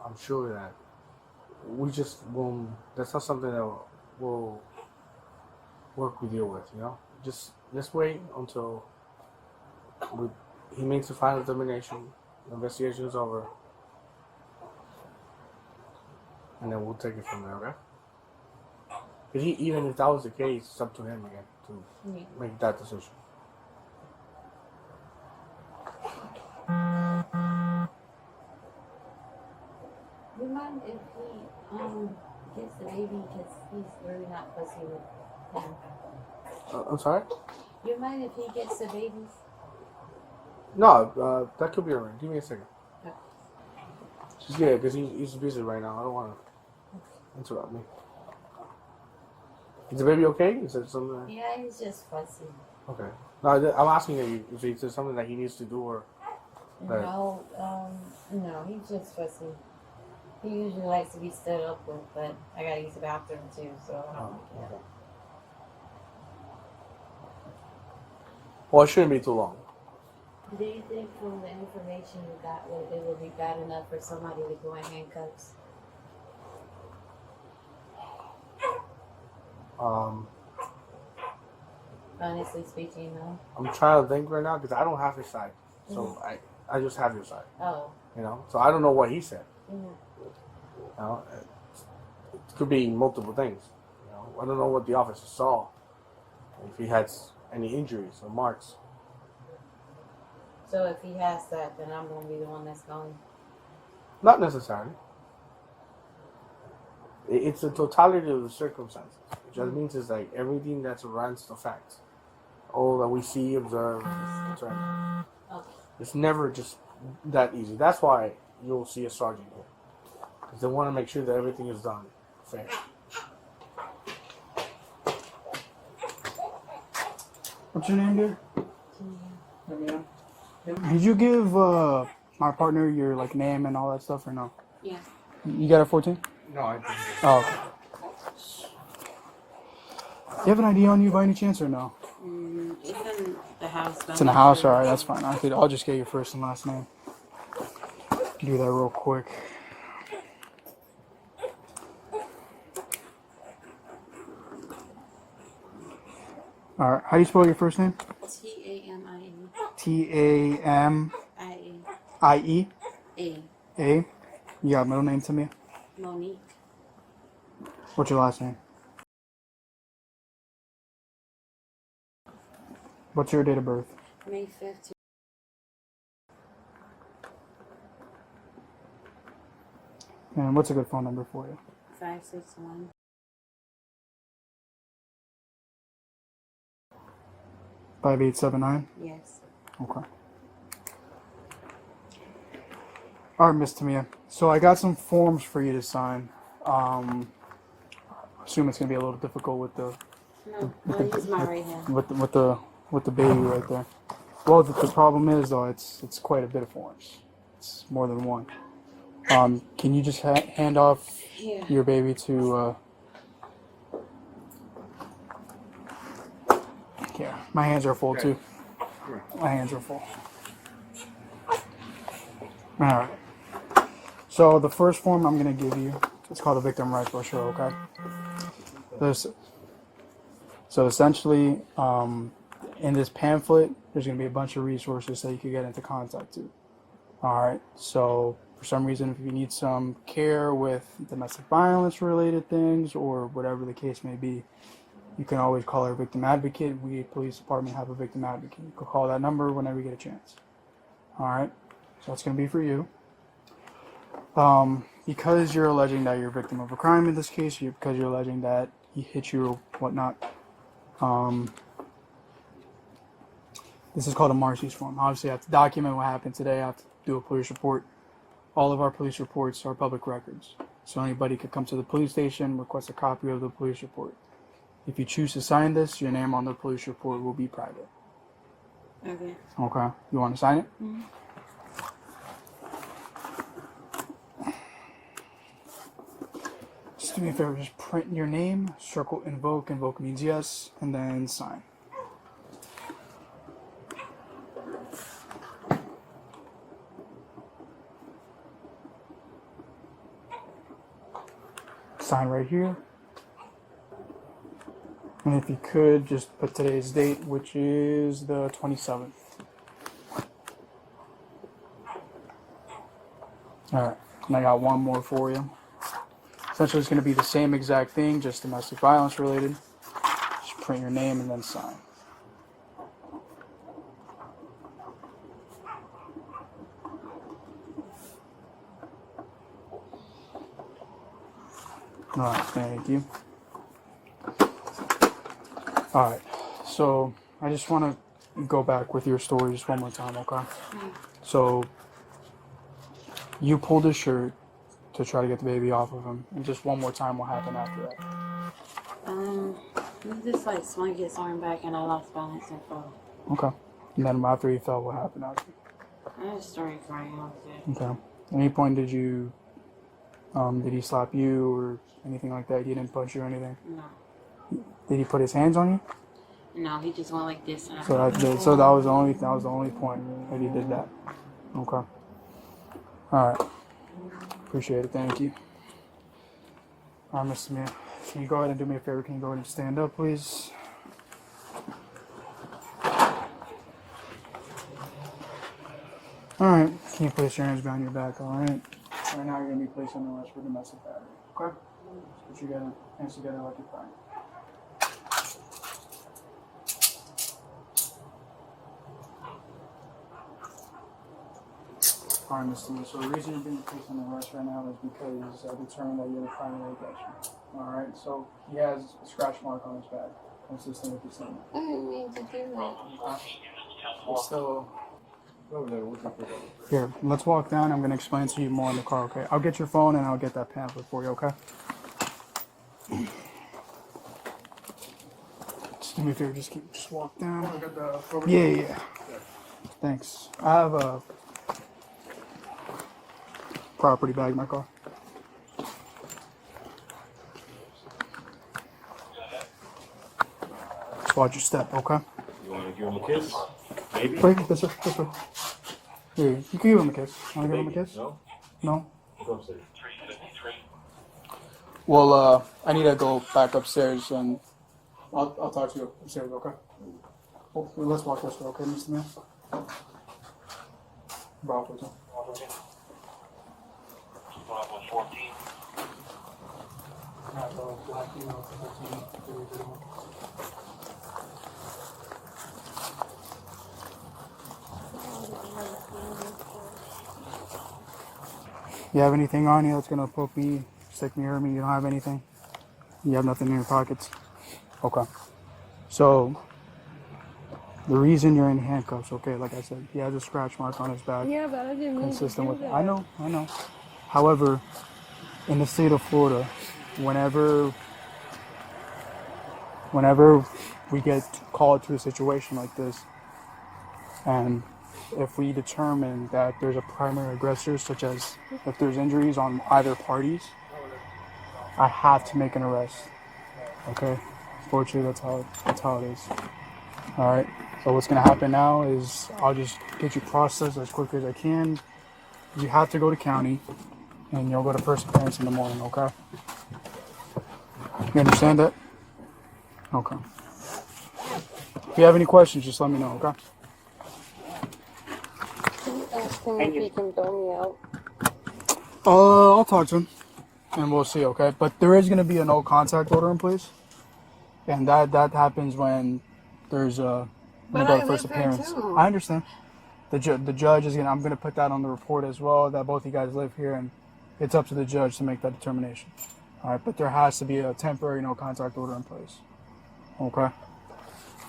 I'm sure that we just won't. That's not something that we'll work with you with. Just wait until he makes a final determination. The investigation is over, and then we'll take it from there. Okay? But even if that was the case, it's up to him again to Yeah. make that decision. Do you mind if he gets the baby because he's really not fussy with him? I'm sorry. Do you mind if he gets the babies? No, that could be alright. Give me a second. Okay. Just because he's busy right now. I don't want to interrupt me. Is the baby okay? Is it something? Yeah, he's just fussy. Okay. No, I'm asking you if it's something that he needs to do or. Right. No, he's just fussy. He usually likes to be stood up with, but I gotta use the bathroom too, so I don't like Okay. it. Well, it shouldn't be too long. Do you think from the information you got, it would be bad enough for somebody to go in handcuffs? Honestly speaking, no. I'm trying to think right now because I don't have his side, so I just have your side. Oh. So I don't know what he said. Mm-hmm. It could be multiple things. I don't know what the officer saw. If he had any injuries or marks. So if he has that, then I'm gonna be the one that's going. Not necessarily. It's the totality of the circumstances. Which just means it's like everything that surrounds the facts. All that we see, observe, etc. Okay. It's never just that easy. That's why you'll see a sergeant here. Because they want to make sure that everything is done fair. What's your name, dear? Did you give my partner your name and all that stuff, or no? Yeah. You got a 14? No, I think. Oh, okay. Do you have an ID on you by any chance, or no? It's in the house. It's in the house, alright, that's fine. I'll just get your first and last name. Do that real quick. Alright, how do you spell your first name? T-A-M-I-E. T-A-M-I-E? A. A? You got a middle name to me? Monique. What's your last name? What's your date of birth? May 5th. And what's a good phone number for you? 561. 5879? Yes. Okay. Alright, Miss Tamia. So I got some forms for you to sign. I assume it's gonna be a little difficult with the No, I'll use my right hand. with the baby right there. Well, the problem is though, it's quite a bit of forms. It's more than one. Can you just hand off Yeah. your baby to My hands are full too. My hands are full. All right. So the first form I'm gonna give you, it's called a victim rights brochure. Okay. This. So essentially, in this pamphlet, there's gonna be a bunch of resources that you can get into contact to. All right. So for some reason, if you need some care with domestic violence related things or whatever the case may be, you can always call our victim advocate. We, police department, have a victim advocate. You can call that number whenever you get a chance. All right. So that's going to be for you. Because you're alleging that you're a victim of a crime in this case, because you're alleging that he hit you or whatnot, this is called a Marcy's form. Obviously, I have to document what happened today. I have to do a police report. All of our police reports are public records. So anybody could come to the police station, request a copy of the police report. If you choose to sign this, your name on the police report will be private. Okay. Okay. You want to sign it? Mm-hmm. Just do me a favor, just print your name, circle invoke, invoke means yes, and then sign. Sign right here. And if you could, just put today's date, which is the 27th. Alright, and I got one more for you. Essentially, it's going to be the same exact thing, just domestic violence related. Just print your name and then sign. Alright, thank you. Alright, so I just want to go back with your story just one more time, okay? So, you pulled his shirt to try to get the baby off of him. And just one more time, what happened after that? It just like swung his arm back and I lost balance and fell. Okay. And then after he fell, what happened after? I just started crying. Okay. At any point did you, did he slap you or anything like that? He didn't punch you or anything? No. Did he put his hands on you? No, he just went like this. And So that was the only point that he did that. Okay. All right. Appreciate it. Thank you. All right, Mr. Mayor. Can you go ahead and do me a favor? Can you go ahead and stand up, please? All right. Can you place your hands behind your back? All right. Right now, you're gonna be placed under arrest for domestic battery. Okay. Put your hands together like you're crying. All right, Mr. Lee. So the reason you're being placed under arrest right now is because I determined that you're the primary aggressor. All right. So he has a scratch mark on his back, consistent with the statement. I didn't mean to do that. So here, let's walk down. I'm gonna explain to you more in the car. Okay. I'll get your phone and I'll get that pamphlet for you. Okay. Just do me a favor. Just walk down. Yeah. Thanks. I have a property bag in my car. Just watch your step, okay? You want to give him a kiss? Maybe? Wait, this way. Here, you can give him a kiss. Want to give him a kiss? No? No? Go upstairs. Well, I need to go back upstairs and I'll talk to you upstairs, okay? Well, let's walk this way, okay, Mr. Man? Bravo, sir. Bravo 14. You have anything on you that's gonna poke me, stick me, hurt me? You don't have anything? You have nothing in your pockets? Okay. So, the reason you're in handcuffs, okay, like I said, he has a scratch mark on his back. Yeah, but I didn't mean Consistent to with do that. I know. However, in the state of Florida, whenever we get called to a situation like this, and if we determine that there's a primary aggressor, such as if there's injuries on either parties, I have to make an arrest. Okay? Fortunately, that's how it is. All right. So what's gonna happen now is I'll just get you processed as quickly as I can. You have to go to county, and you'll go to first appearance in the morning. Okay. You understand that? Okay. If you have any questions, just let me know. Okay. Ask him if he can bail me out. I'll talk to him, and we'll see. Okay. But there is gonna be a no contact order in place, and that happens when there's a when But you go I to first live here appearance. too. I understand. The judge is gonna. I'm gonna put that on the report as well. That both you guys live here, and it's up to the judge to make that determination. All right, but there has to be a temporary no contact order in place. Okay.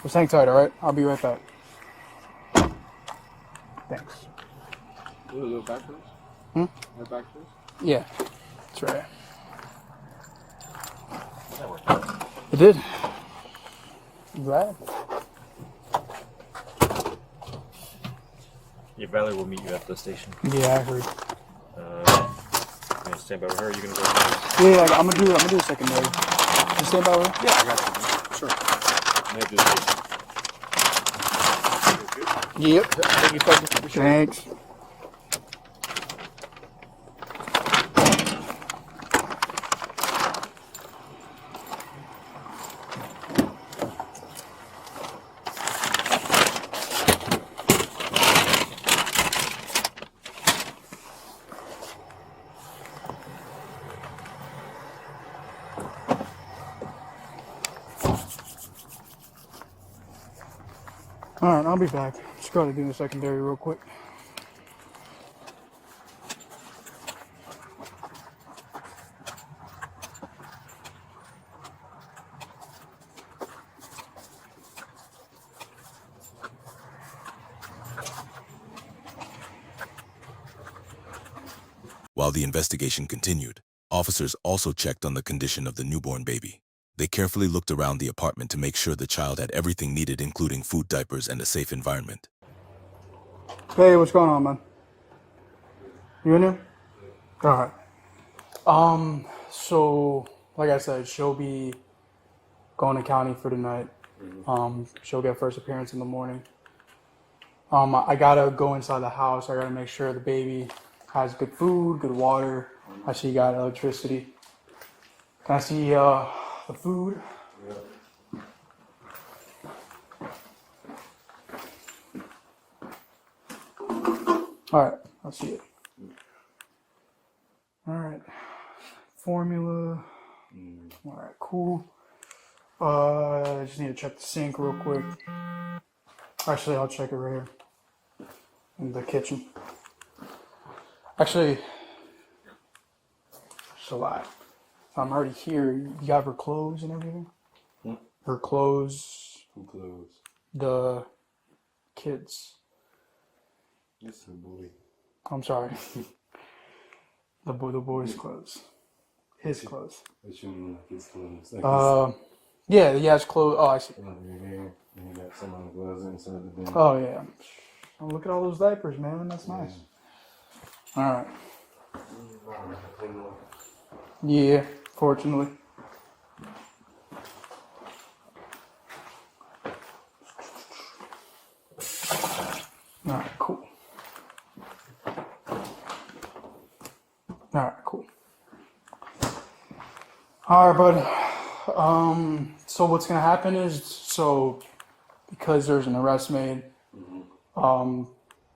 Just hang tight. All right. I'll be right back. Thanks. A little back to this? Hmm? Right back to this? Yeah, that's right. It did. I'm glad. Yeah, Valerie will meet you at the station. Yeah, I heard. You gonna stand by with her? Or you gonna go? Yeah, I'm gonna do a secondary. You stand by her? Yeah, I got you. Sure. May I do the station? Yep. Thank you, Puggy. Thanks. All right, I'll be back. Just gotta do the secondary real quick. While the investigation continued, officers also checked on the condition of the newborn baby. They carefully looked around the apartment to make sure the child had everything needed, including food, diapers, and a safe environment. Hey, what's going on, man? You in here? All right. So like I said, she'll be going to county for the night. She'll get first appearance in the morning. I gotta go inside the house. I gotta make sure the baby has good food, good water. I see you got electricity. Can I see the food? All right, I'll see it. All right, formula. All right, cool. I just need to check the sink real quick. Actually, I'll check it right here in the kitchen. Actually, it's a lot. I'm already here. You got her clothes and everything? Her clothes, Who closed? the kids. It's a boy. I'm sorry. The boy's clothes. His clothes. What you mean, like his clothes? Like Yeah, he has clothes. Oh, I see. his hair, and he got some of the gloves inside the bin. Oh, yeah. Oh, look at all those diapers, man. That's nice. All right. Yeah, fortunately. All right, cool. All right, cool. All right, bud. So what's gonna happen is, because there's an arrest made,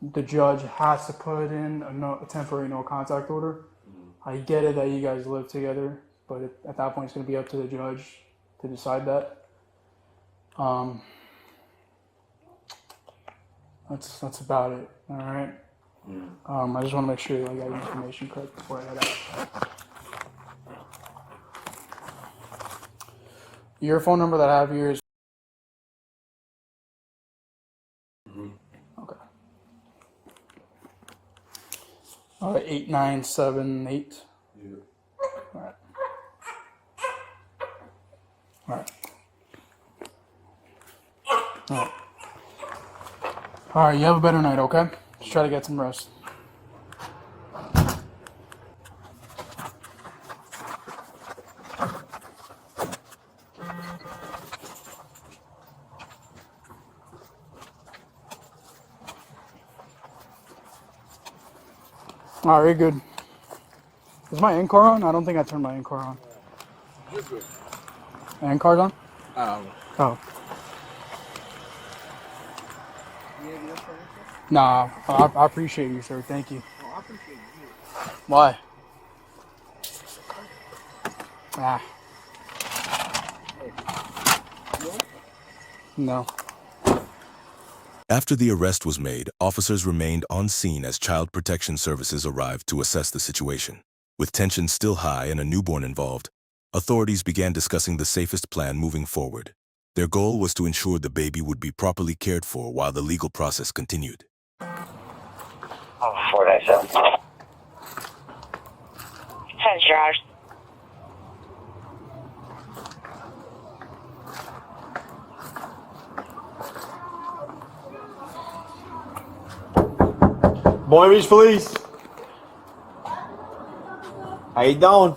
the judge has to put in a temporary no contact order. I get it that you guys live together, but at that point it's gonna be up to the judge to decide that. That's about it. All right. I just want to make sure I got your information correct before I head out. Your phone number that I have here is okay. 8978. Yeah. All right. All right. All right. All right. You have a better night, okay? Just try to get some rest. All right, good. Is my in-car on? I don't think I turned my in-car on. Just good. In-car's on? Um, Oh. Nah, I appreciate you, sir. Thank you. oh, I appreciate you. Why? Ah, no. After the arrest was made, officers remained on scene as Child Protection Services arrived to assess the situation. With tension still high and a newborn involved, authorities began discussing the safest plan moving forward. Their goal was to ensure the baby would be properly cared for while the legal process continued. 497. 10 yards. Boynton Beach Police. How you doing?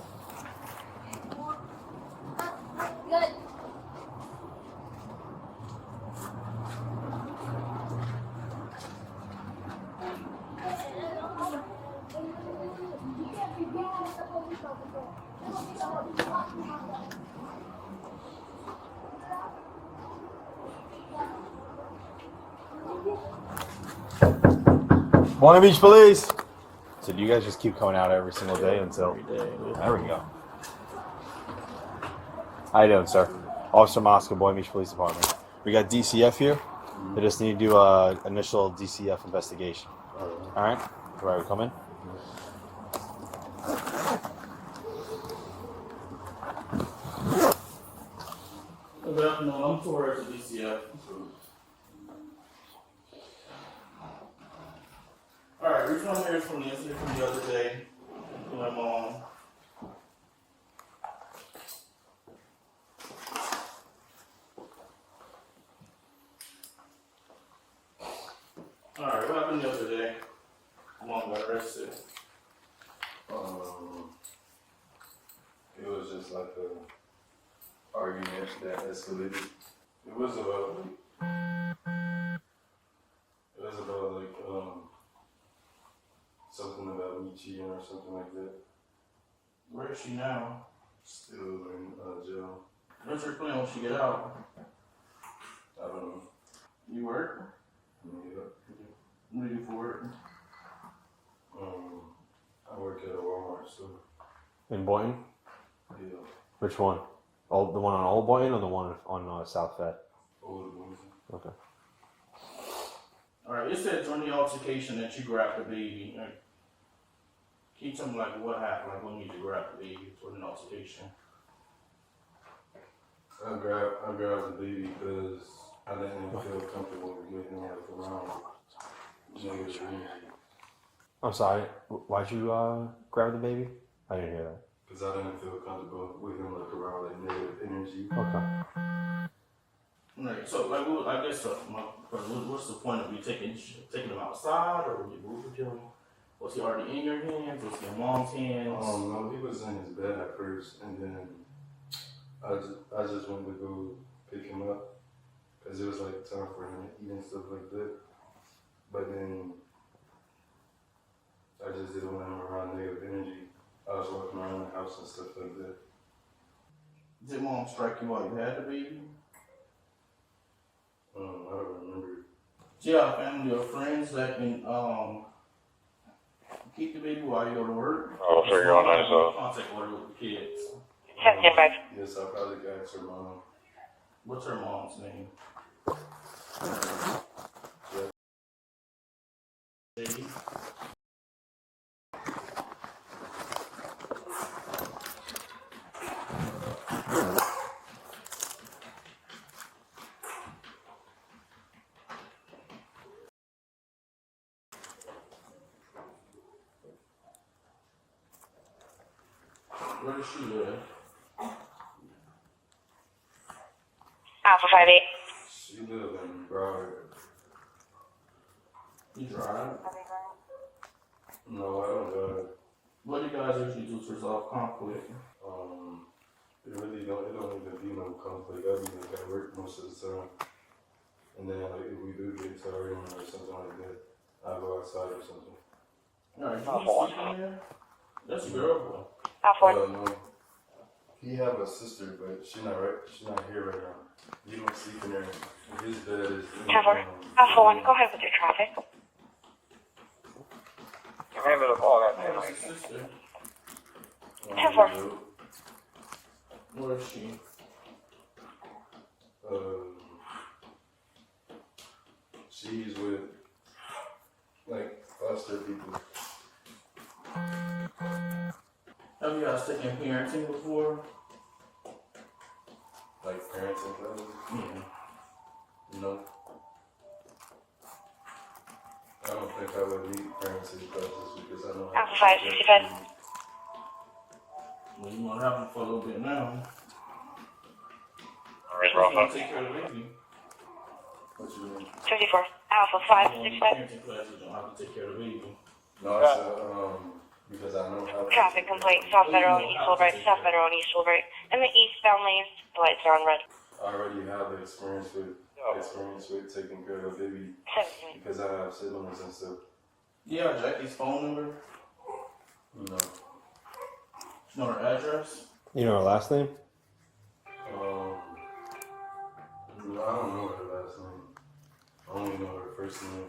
Boynton Beach Police. So do you guys just keep coming out every single day until? There we go. How you doing, sir? Officer Moscow, Boynton Beach Police Department. We got DCF here. They just need to do a initial DCF investigation. All right. All right, we come in. Good afternoon. I'm towards the DCF. Alright, which one here is from the incident from the other day? My mom. Alright, what happened the other day? Mom got arrested. It was just like a argument that escalated. It was about something about me cheating or something like that. Where is she now? Still in jail. What's her plan when she get out? I don't know. You work? Yeah. What do you do for work? I work at a Walmart store. In Boynton? Yeah. Which one? Oh, the one on Old Boynton or the one on South Fed? Old ones. Okay. Alright, it said during the altercation that you grabbed the baby. Like, can you tell me like what happened? Like when you grab the baby during an altercation? I grabbed the baby because I didn't feel comfortable with him around negative energy. I'm sorry. Why'd you grab the baby? I didn't hear that. Because I didn't feel comfortable with him around like negative energy. Okay. Right. So like, I guess what's the point of you taking him outside, or would you move with him? Was he already in your hands? Was he in mom's hands? No, he was in his bed at first, and then I just went to go pick him up because it was like time for him to eat and stuff like that. But then I just didn't want him around negative energy. I was walking around the house and stuff like that. Did mom strike you while you had the baby? I don't remember. Do you have family or friends that can keep the baby while you go to work? Oh, so you're on that, so. Contact order with the kids. 10-5. Yes, I probably got her mom. What's her mom's name? Baby. Where does she live? Alpha 58. She lived in Broward. You drive? No, I don't drive. What do you guys usually do to resolve conflict? It don't even be no conflict. I be like at work most of the time. And then like if we do get to arguing or something like that, I go outside or something. Alright, can you sleep in there? That's a girl boy. No. He have a sister, but she's not here right now. You don't sleep in there. His bed is. Alpha 1, go ahead with your traffic. Oh, that's his sister. 10-4. Where is she? She's with like foster people. Have you guys taken parenting before? Like parenting classes? Yeah. No. I don't think I would need parenting classes because I don't have. Alpha 5, 65. Well, you want to have them for a little bit now. Where's You want to take care of the baby. What you mean? 54. Alpha 5, You want 65. parenting classes, you don't have to take care of the baby. No, I said because I know how. Traffic complaint, South Federal, East Woolbright, South Federal, and East Woolbright. In the eastbound lanes, the lights are on red. I already have experience with taking care of a baby 17. because I have siblings and stuff. Yeah, Jackie's phone number. You know. You know her address. You know her last name? I don't know her last name. I only know her first name.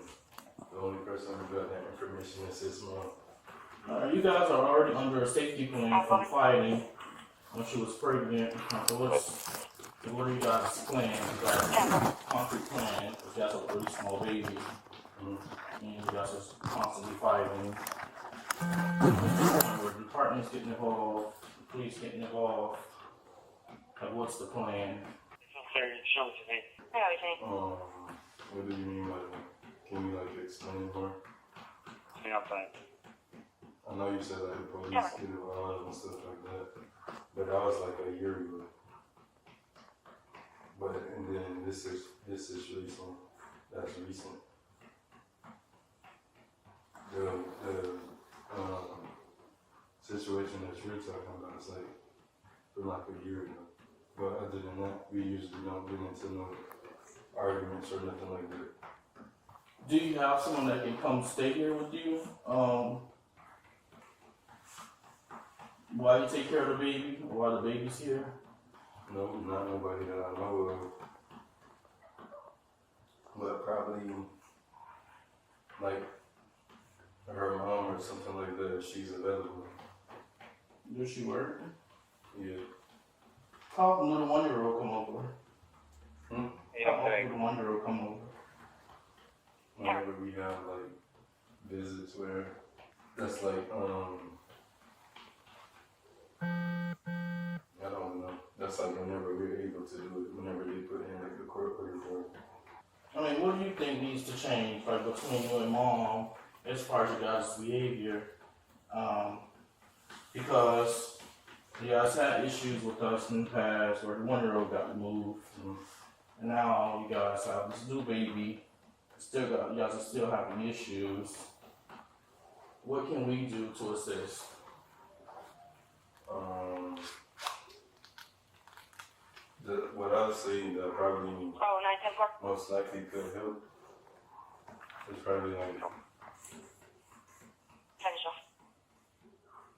The only person who got that information is his mom. You guys are already under a safety plan from fighting when she was pregnant. So what are you guys' plan? You guys have a concrete plan. You guys have a really small baby. And you guys are constantly fighting. Where the department's getting involved, the police getting involved. Like, what's the plan? What do you mean by that? Can you explain more? I know you said the police get involved and stuff like that, but that was like a year ago. And then this is recent. That's recent. The situation that you're talking about is from a year ago. But other than that, we usually don't get into no arguments or nothing like that. Do you have someone that can come stay here with you? While you take care of the baby, or while the baby's here? No, not nobody that I know of. But probably her mom or something like that if she's available. Does she work? Yeah. How often will the 1-year-old come over? How often will the 1-year-old come over? Whenever we have visits where that's I don't know. That's whenever we're able to do it, whenever they put in the court order for it. I mean, what do you think needs to change, between you and mom, as far as your guys' behavior? Because you guys had issues with us in the past, where the 1-year-old got removed, and now you guys have this new baby. You guys are still having issues. What can we do to assist? What I would say that probably most likely could help is probably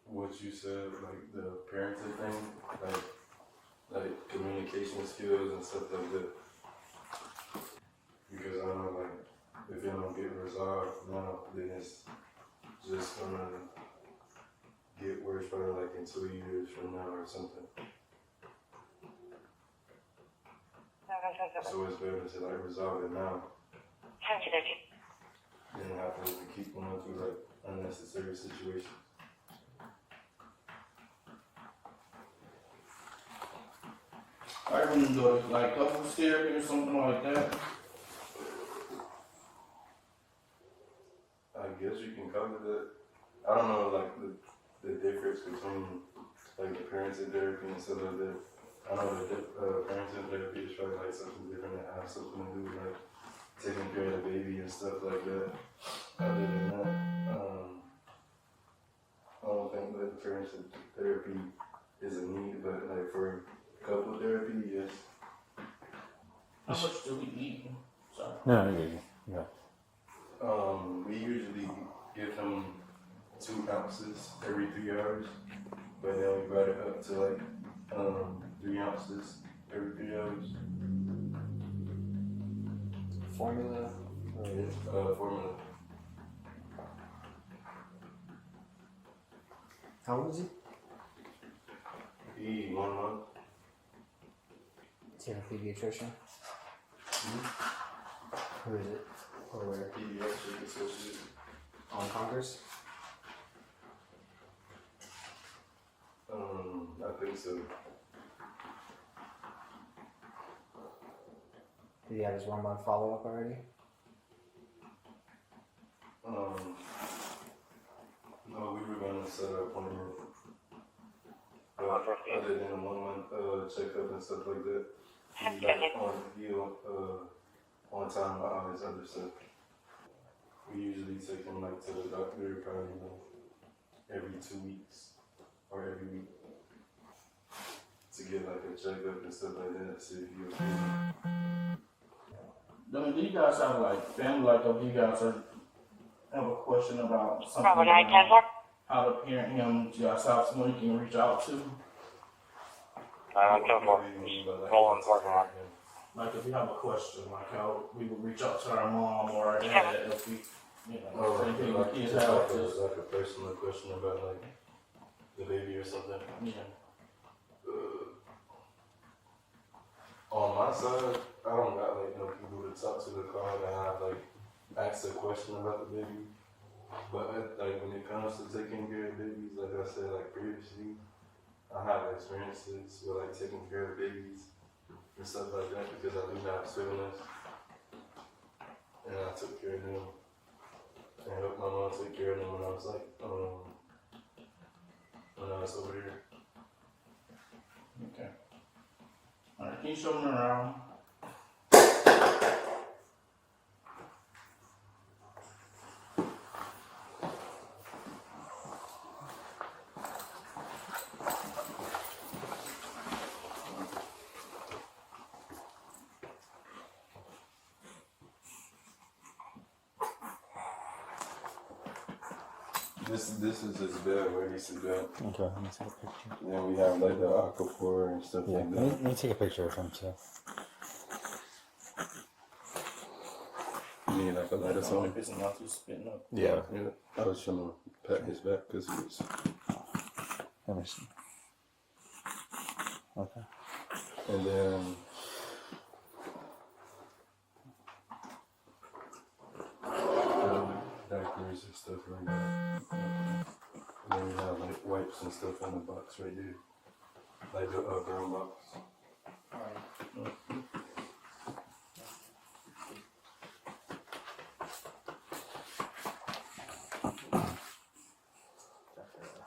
what you said, the parenting thing, communication skills and stuff like that. Because I know if it don't get resolved now, then it's just gonna get worse probably in 2 years from now or something. So it's better to resolve it now than have to keep going through unnecessary situations. I wouldn't go to couples therapy or something like that. I guess you can cover that. I don't know the difference between the parenting therapy and stuff like that. I know that parenting therapy is probably something different that has something to do with taking care of the baby and stuff like that. Other than that, I don't think that parenting therapy is a need, but for couple therapy, yes. How much do we eat? Sorry. No, I get you. Yeah. We usually give him ounces every 3 hours, but then we brought it up to like 3 ounces every 3 hours. Formula? Formula. How old is he? He 1 month. Is he a pediatrician? Who is it? Or where? Pediatric associate. On Congress? I think so. Did he have his 1 month follow up already? No, we were gonna set up appointment. Other than a 1 month checkup and stuff like that. On time with all his other stuff. We usually take him like to the doctor probably like every 2 weeks or every week to get like a checkup and stuff like that. See if he's okay. Do you guys have like family, like if you guys have a question about something, Bravo 910 how to parent him, do you guys have someone you can reach out to? 910 Roland parking lot. Like if you have a question, like how we would reach out to our mom or our dad if we, anything the kids have. Like a personal question about like the baby or something. Yeah. On my side, I don't got like no people to talk to the car that have like ask a question about the baby. But like when it comes to taking care of babies, like I said like previously, I have experiences with like taking care of babies and stuff like that because I do have siblings, and I took care of them and helped my mom take care of them when I was like when I was over here. Okay. Alright, can you show me around? This is his bed where he used to go. Okay, let me take a picture. Then we have like the aquaphor and stuff Yeah, like that. let me take a picture of him too. You need like a light or something? It's not too spitting up. Yeah. I was trying to pat his back because he was. Let me see. Okay. And then. Diapers and stuff like that. And then we have like wipes and stuff in the box right there. Like the brown box.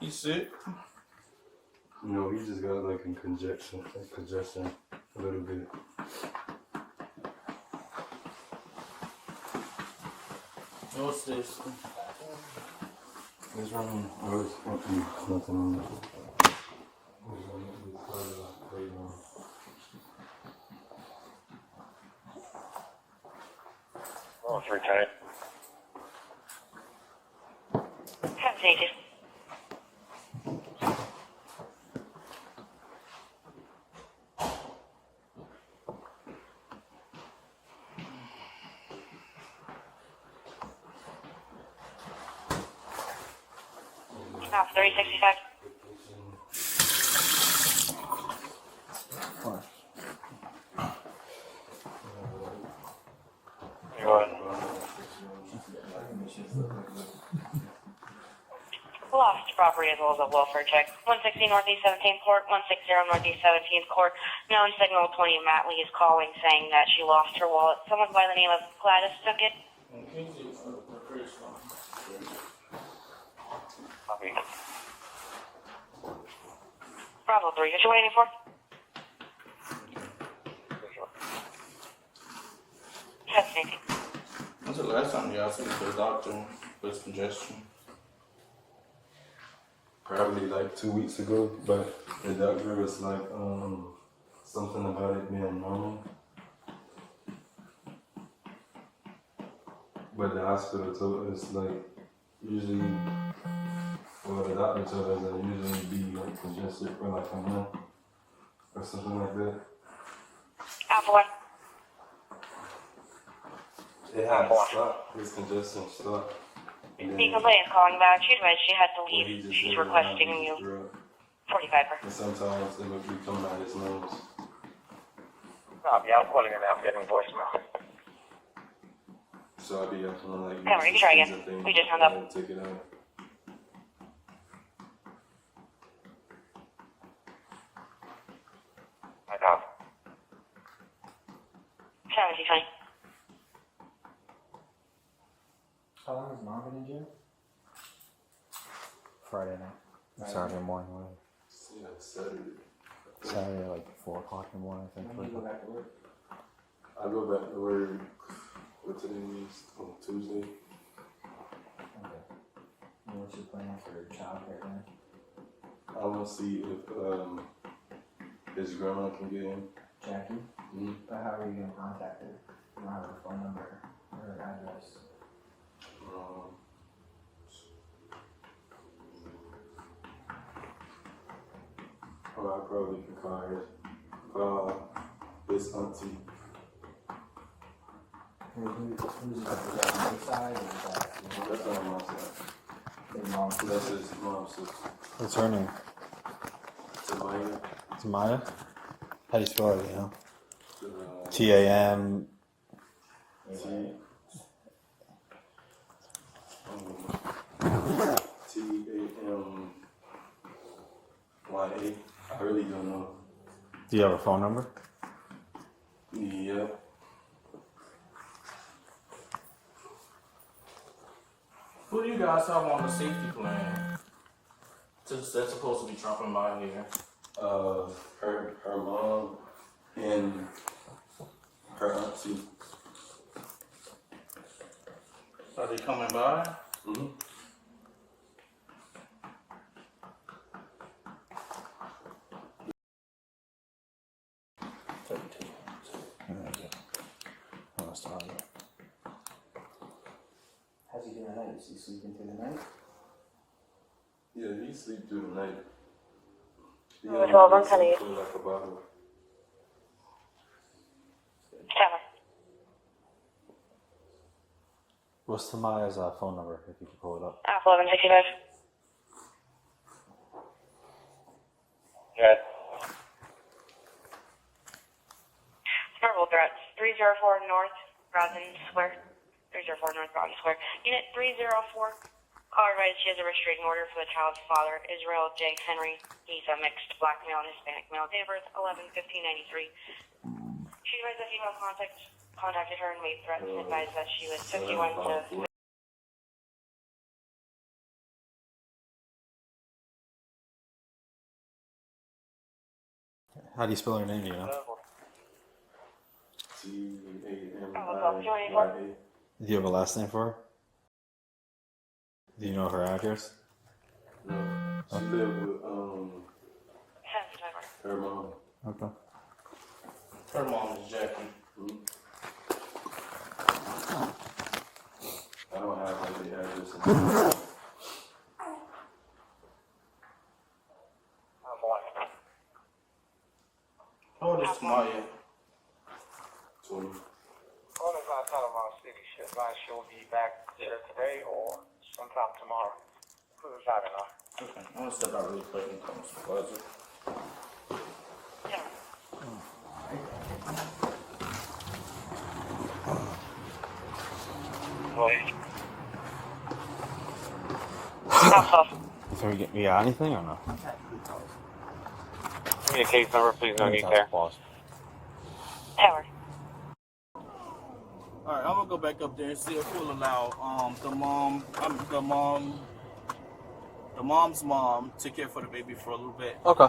He sick? No, he just got like a congestion a little bit. What's this? This one, nothing on it. Oh, 310. Have stages. Now 3065. Go ahead. Lost property as well as a welfare check. 160 Northeast 17th Court, 160 Northeast 17th Court. Known signal 20 Matt Lee is calling saying that she lost her wallet. Someone by the name of Gladys took it. Bravo 3, what you waiting for? Fascinating. When's the last time you asked me to the doctor with congestion? Probably like 2 weeks ago, but the doctor was like, something about it being normal. But the hospital told us like, usually Well, the doctor told us that it usually be like congested for like a month or something like that. Alpha 1. It had stopped. His congestion stopped. Beacon Bay is calling back. She advised she had to leave. She's requesting you. 45 per. And sometimes it would be coming out his nose. Yeah, I'm calling it now. I'm getting voicemail. So I'd be acting like Come on, you can try again. We just hung up. Take it out. I got 7620. How long has mom been in jail? Friday night. Saturday morning. Whatever. Yeah, Saturday. Saturday, like 4 o'clock in the morning, I think. When do you go back to work? I go back to work. What today is? On Tuesday. Okay. And what's your plan for childcare then? I want to see if his grandma can get him. Jackie? Mm-hmm. But how are you going to contact her? You don't have her phone number or her address. I probably can call his auntie. Who's that? Is that on your side or is that That's on my side. your mom's sister? That's his mom's sister. What's her name? Tamaya. Tamaya? How do you spell it, you know? Uh, T-A-M... T-A-M-Y-A. I really don't know. Do you have a phone number? Yeah. Who do you guys have on the safety plan? That's supposed to be dropping by here. Her mom and her auntie. Are they coming by? Mm-hmm. How's he doing at night? Is he sleeping through the night? Yeah, he sleep through the night. He Number 12, I'm telling you. feel like a bottle. 7. What's Tamaya's phone number, if you can pull it up? Alpha 1165. Good. Verbal threats. 304 North Rosin Square. 304 North Rosin Square. Unit 304. Caller advised she has a restraining order for the child's father, Israel J. Henry. He's a mixed black male and Hispanic male. Date of birth 11/15/93. She advised that female contacted her and made threats and advised that she was 51 to... How do you spell her name, do you know? T-A-M-I-Y-A. Do you have a last name for her? Do you know her address? No. She lived with her mom. Okay. Her mom is Jackie. Mm-hmm. I don't have like the address. How old is Maya? 20. Calling outside of our city. She advised she'll be back either today or sometime tomorrow. Who's driving off? Okay, I'm gonna step out really quick and come some closer. So we got anything or no? Give me a case number, please. No need there. Tower. Alright, I'm gonna go back up there and see if we'll allow the mom's mom to care for the baby for a little bit. Okay.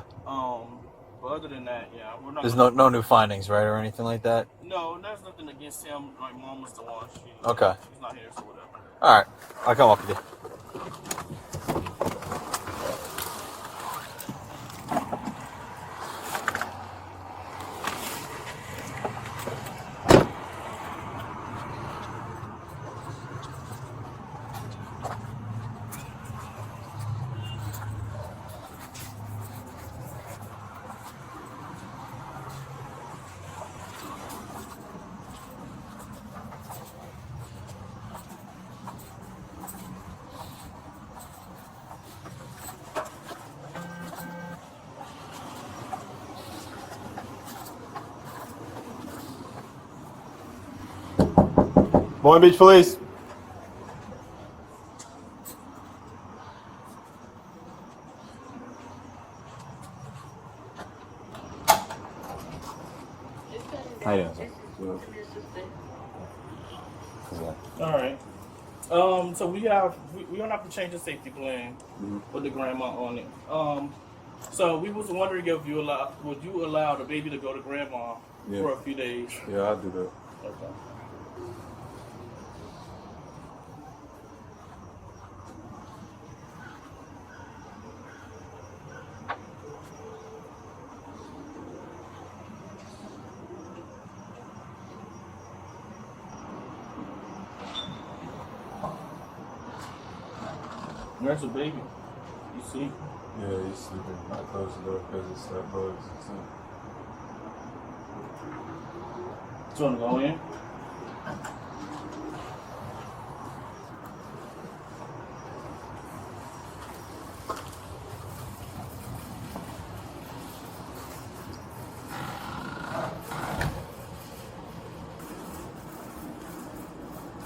But other than that, yeah, we're not. There's no new findings, right, or anything like that? No, there's nothing against him. My mom was the one. Okay. She's not here, so whatever. All right. I'll come walk with you. Boynton Beach Police. How you doing, sir? All right. So we don't have to change the safety plan with the grandma on it. So we was wondering if would you allow the baby to go to grandma for a few days? Yeah, I'll do that. Okay. There's a baby. You see? Yeah, he's sleeping. I closed the door because it's that bugs. Do you want to go in?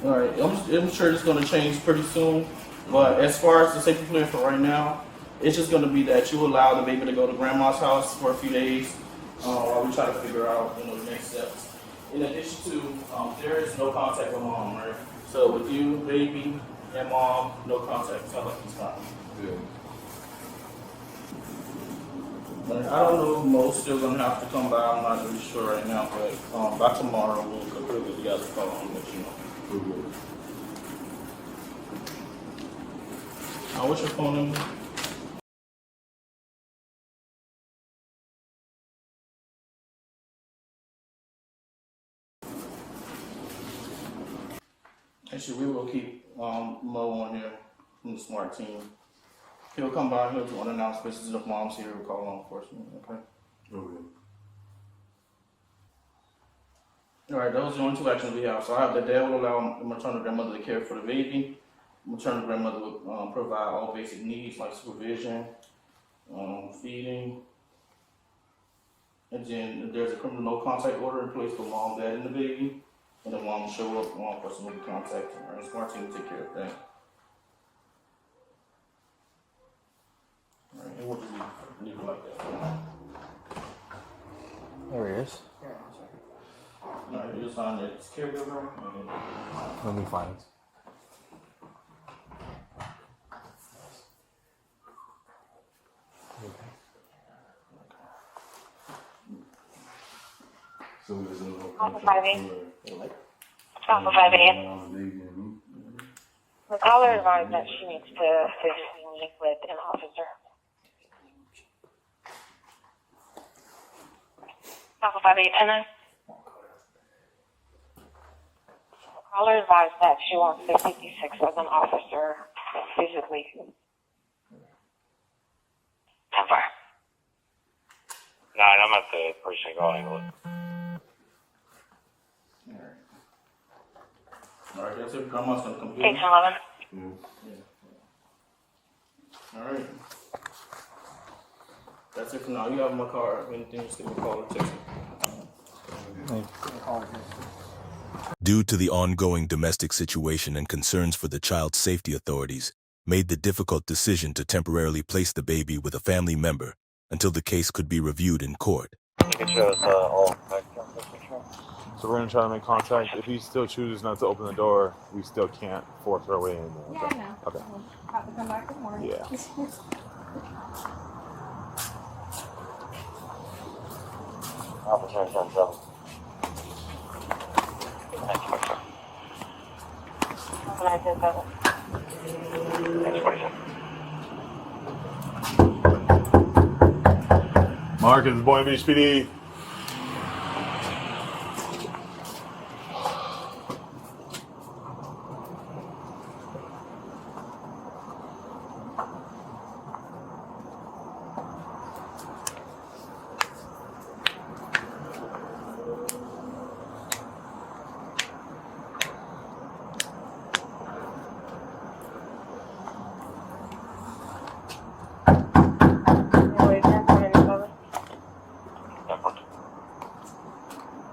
All right, I'm sure it's going to change pretty soon. But as far as the safety plan for right now, it's just going to be that you allow the baby to go to grandma's house for a few days while we try to figure out, the next steps. In addition to, there is no contact with mom, right? So with you, baby, and mom, no contact. Sounds like it's fine. Yeah. But I don't know if Mo's still going to have to come by. I'm not really sure right now, but by tomorrow we'll put together a call and let you know. What's your phone number? Actually, we will keep Mo on here from the SMART team. He'll come by, he'll do unannounced visits. If mom's here, we'll call law enforcement, okay? Okay. All right, those are the only two actions we have. So I have the dad will allow the maternal grandmother to care for the baby. Maternal grandmother will provide all basic needs like supervision, feeding. And then there's a criminal no contact order in place for mom, dad, and the baby. And then mom will show up, law enforcement will be contacting her. And SMART team will take care of that. All right, and we'll just leave it like that. There he is. All right, you just find that it's caregiver. Let me find it. So there's no Alpha 5-8. contract Alpha 5-8. baby and me. The caller advised that she needs to physically meet with an officer. Alpha 5-8, and then the caller advised that she wants to see with an officer physically. 10-4. 9, I'm at the precinct. I'll handle it. All right, that's it. Grandma's gonna come here. 8-11. All right. That's it for now. You have my card. If anything, just give me a call or text me. Due to the ongoing domestic situation and concerns for the child's safety, authorities made the difficult decision to temporarily place the baby with a family member until the case could be reviewed in court. You can show us all. So we're gonna try to make contact. If he still chooses not to open the door, we still can't force our way in. Okay. Yeah, I know. Okay. We'll have to come back in the morning. Yeah. Officer 10-7. Thanks, 47. Mark, it's Boynton Beach PD.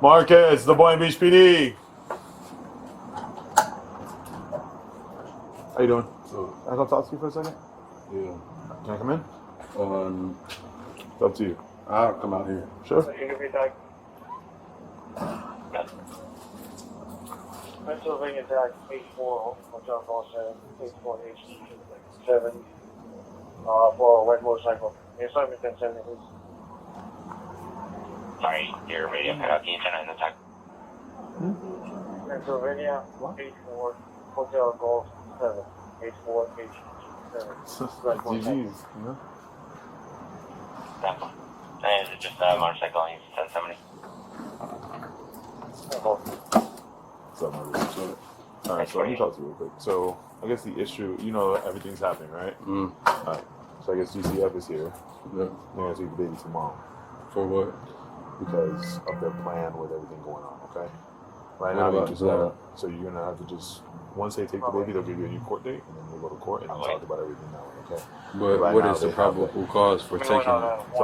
Marcus, the Boynton Beach PD. How you doing? Can I come talk to you for a second? Yeah. Can I come in? It's up to you. I'll come out here. Sure. Pennsylvania Dock 84, Hotel Boston, 84H7, for a red motorcycle. Assignment 1070, please. Sorry, your radio cut out the antenna in the tac. Pennsylvania 84, Hotel Golf 7, 84H7. GG's, you know? And is it just a motorcycle and he's 1070? So, alright, so let me talk to you real quick. So, I guess the issue, you know, everything's happening, right? Alright, so I guess DCF is here. Yeah. They're gonna take the baby tomorrow. For what? Because of their plan with everything going on, okay? Right What now, about you just the plan? gotta, so you're gonna have to just, once they take the baby, they'll give you a new court date, and then we'll go to court and talk about everything that way, okay? But right what now, is the they have probable cause for taking it? So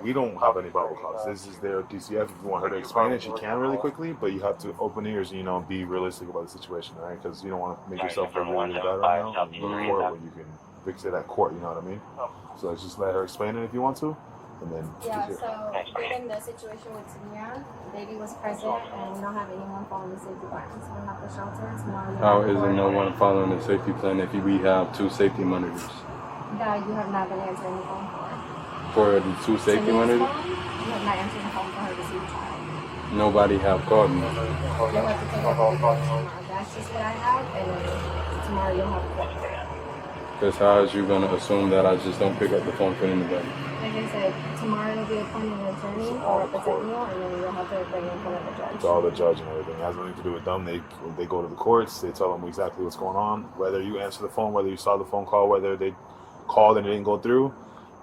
we don't have any probable cause. This is their DCF. If you want her to explain it, she can really quickly, but you have to open ears, you know, be realistic about the situation, all right? Because you don't want to make yourself feel really bad right now. And you go to court where you can fix it at court, you know what I mean? So let's just let her explain it if you want to, and then Yeah, so given the situation with Tia, the baby was present and we don't have anyone following the safety plan. So we have the shelter tomorrow. How is there no one following the safety plan if we have 2 safety monitors? That you have not been answering the phone for. For the 2 safety monitors? You have not answered the phone for her to see the child. Nobody have called me. You'll have to take her to the tomorrow. That's just what I have, and then tomorrow you'll have a court for that. Because how is you going to assume that I just don't pick up the phone for anybody? Like I said, tomorrow you'll be appointing an attorney or represent you, and then you'll have to bring in front of the judge. it's all the judge and everything. It has nothing to do with them. They go to the courts. They tell them exactly what's going on. Whether you answer the phone, whether you saw the phone call, whether they called and it didn't go through,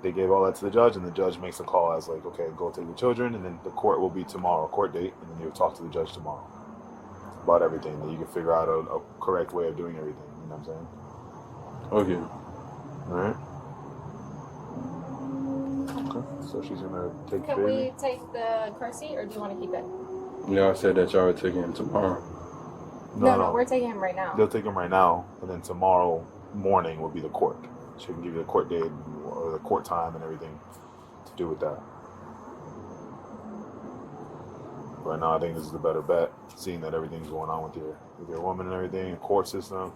they gave all that to the judge, and the judge makes a call as like, okay, go take the children, and then the court will be tomorrow, court date, and then you'll talk to the judge tomorrow about everything. Then you can figure out a correct way of doing everything. You know what I'm saying? Okay. All right. Okay. So she's gonna take the Can baby. we take the car seat, or do you want to keep it? Yeah, I said that y'all were taking him tomorrow. No, we're taking him right now. They'll take him right now, and then tomorrow morning will be the court. She can give you the court date or the court time and everything to do with that. Right now, I think this is the better bet, seeing that everything's going on with your woman and everything, court system.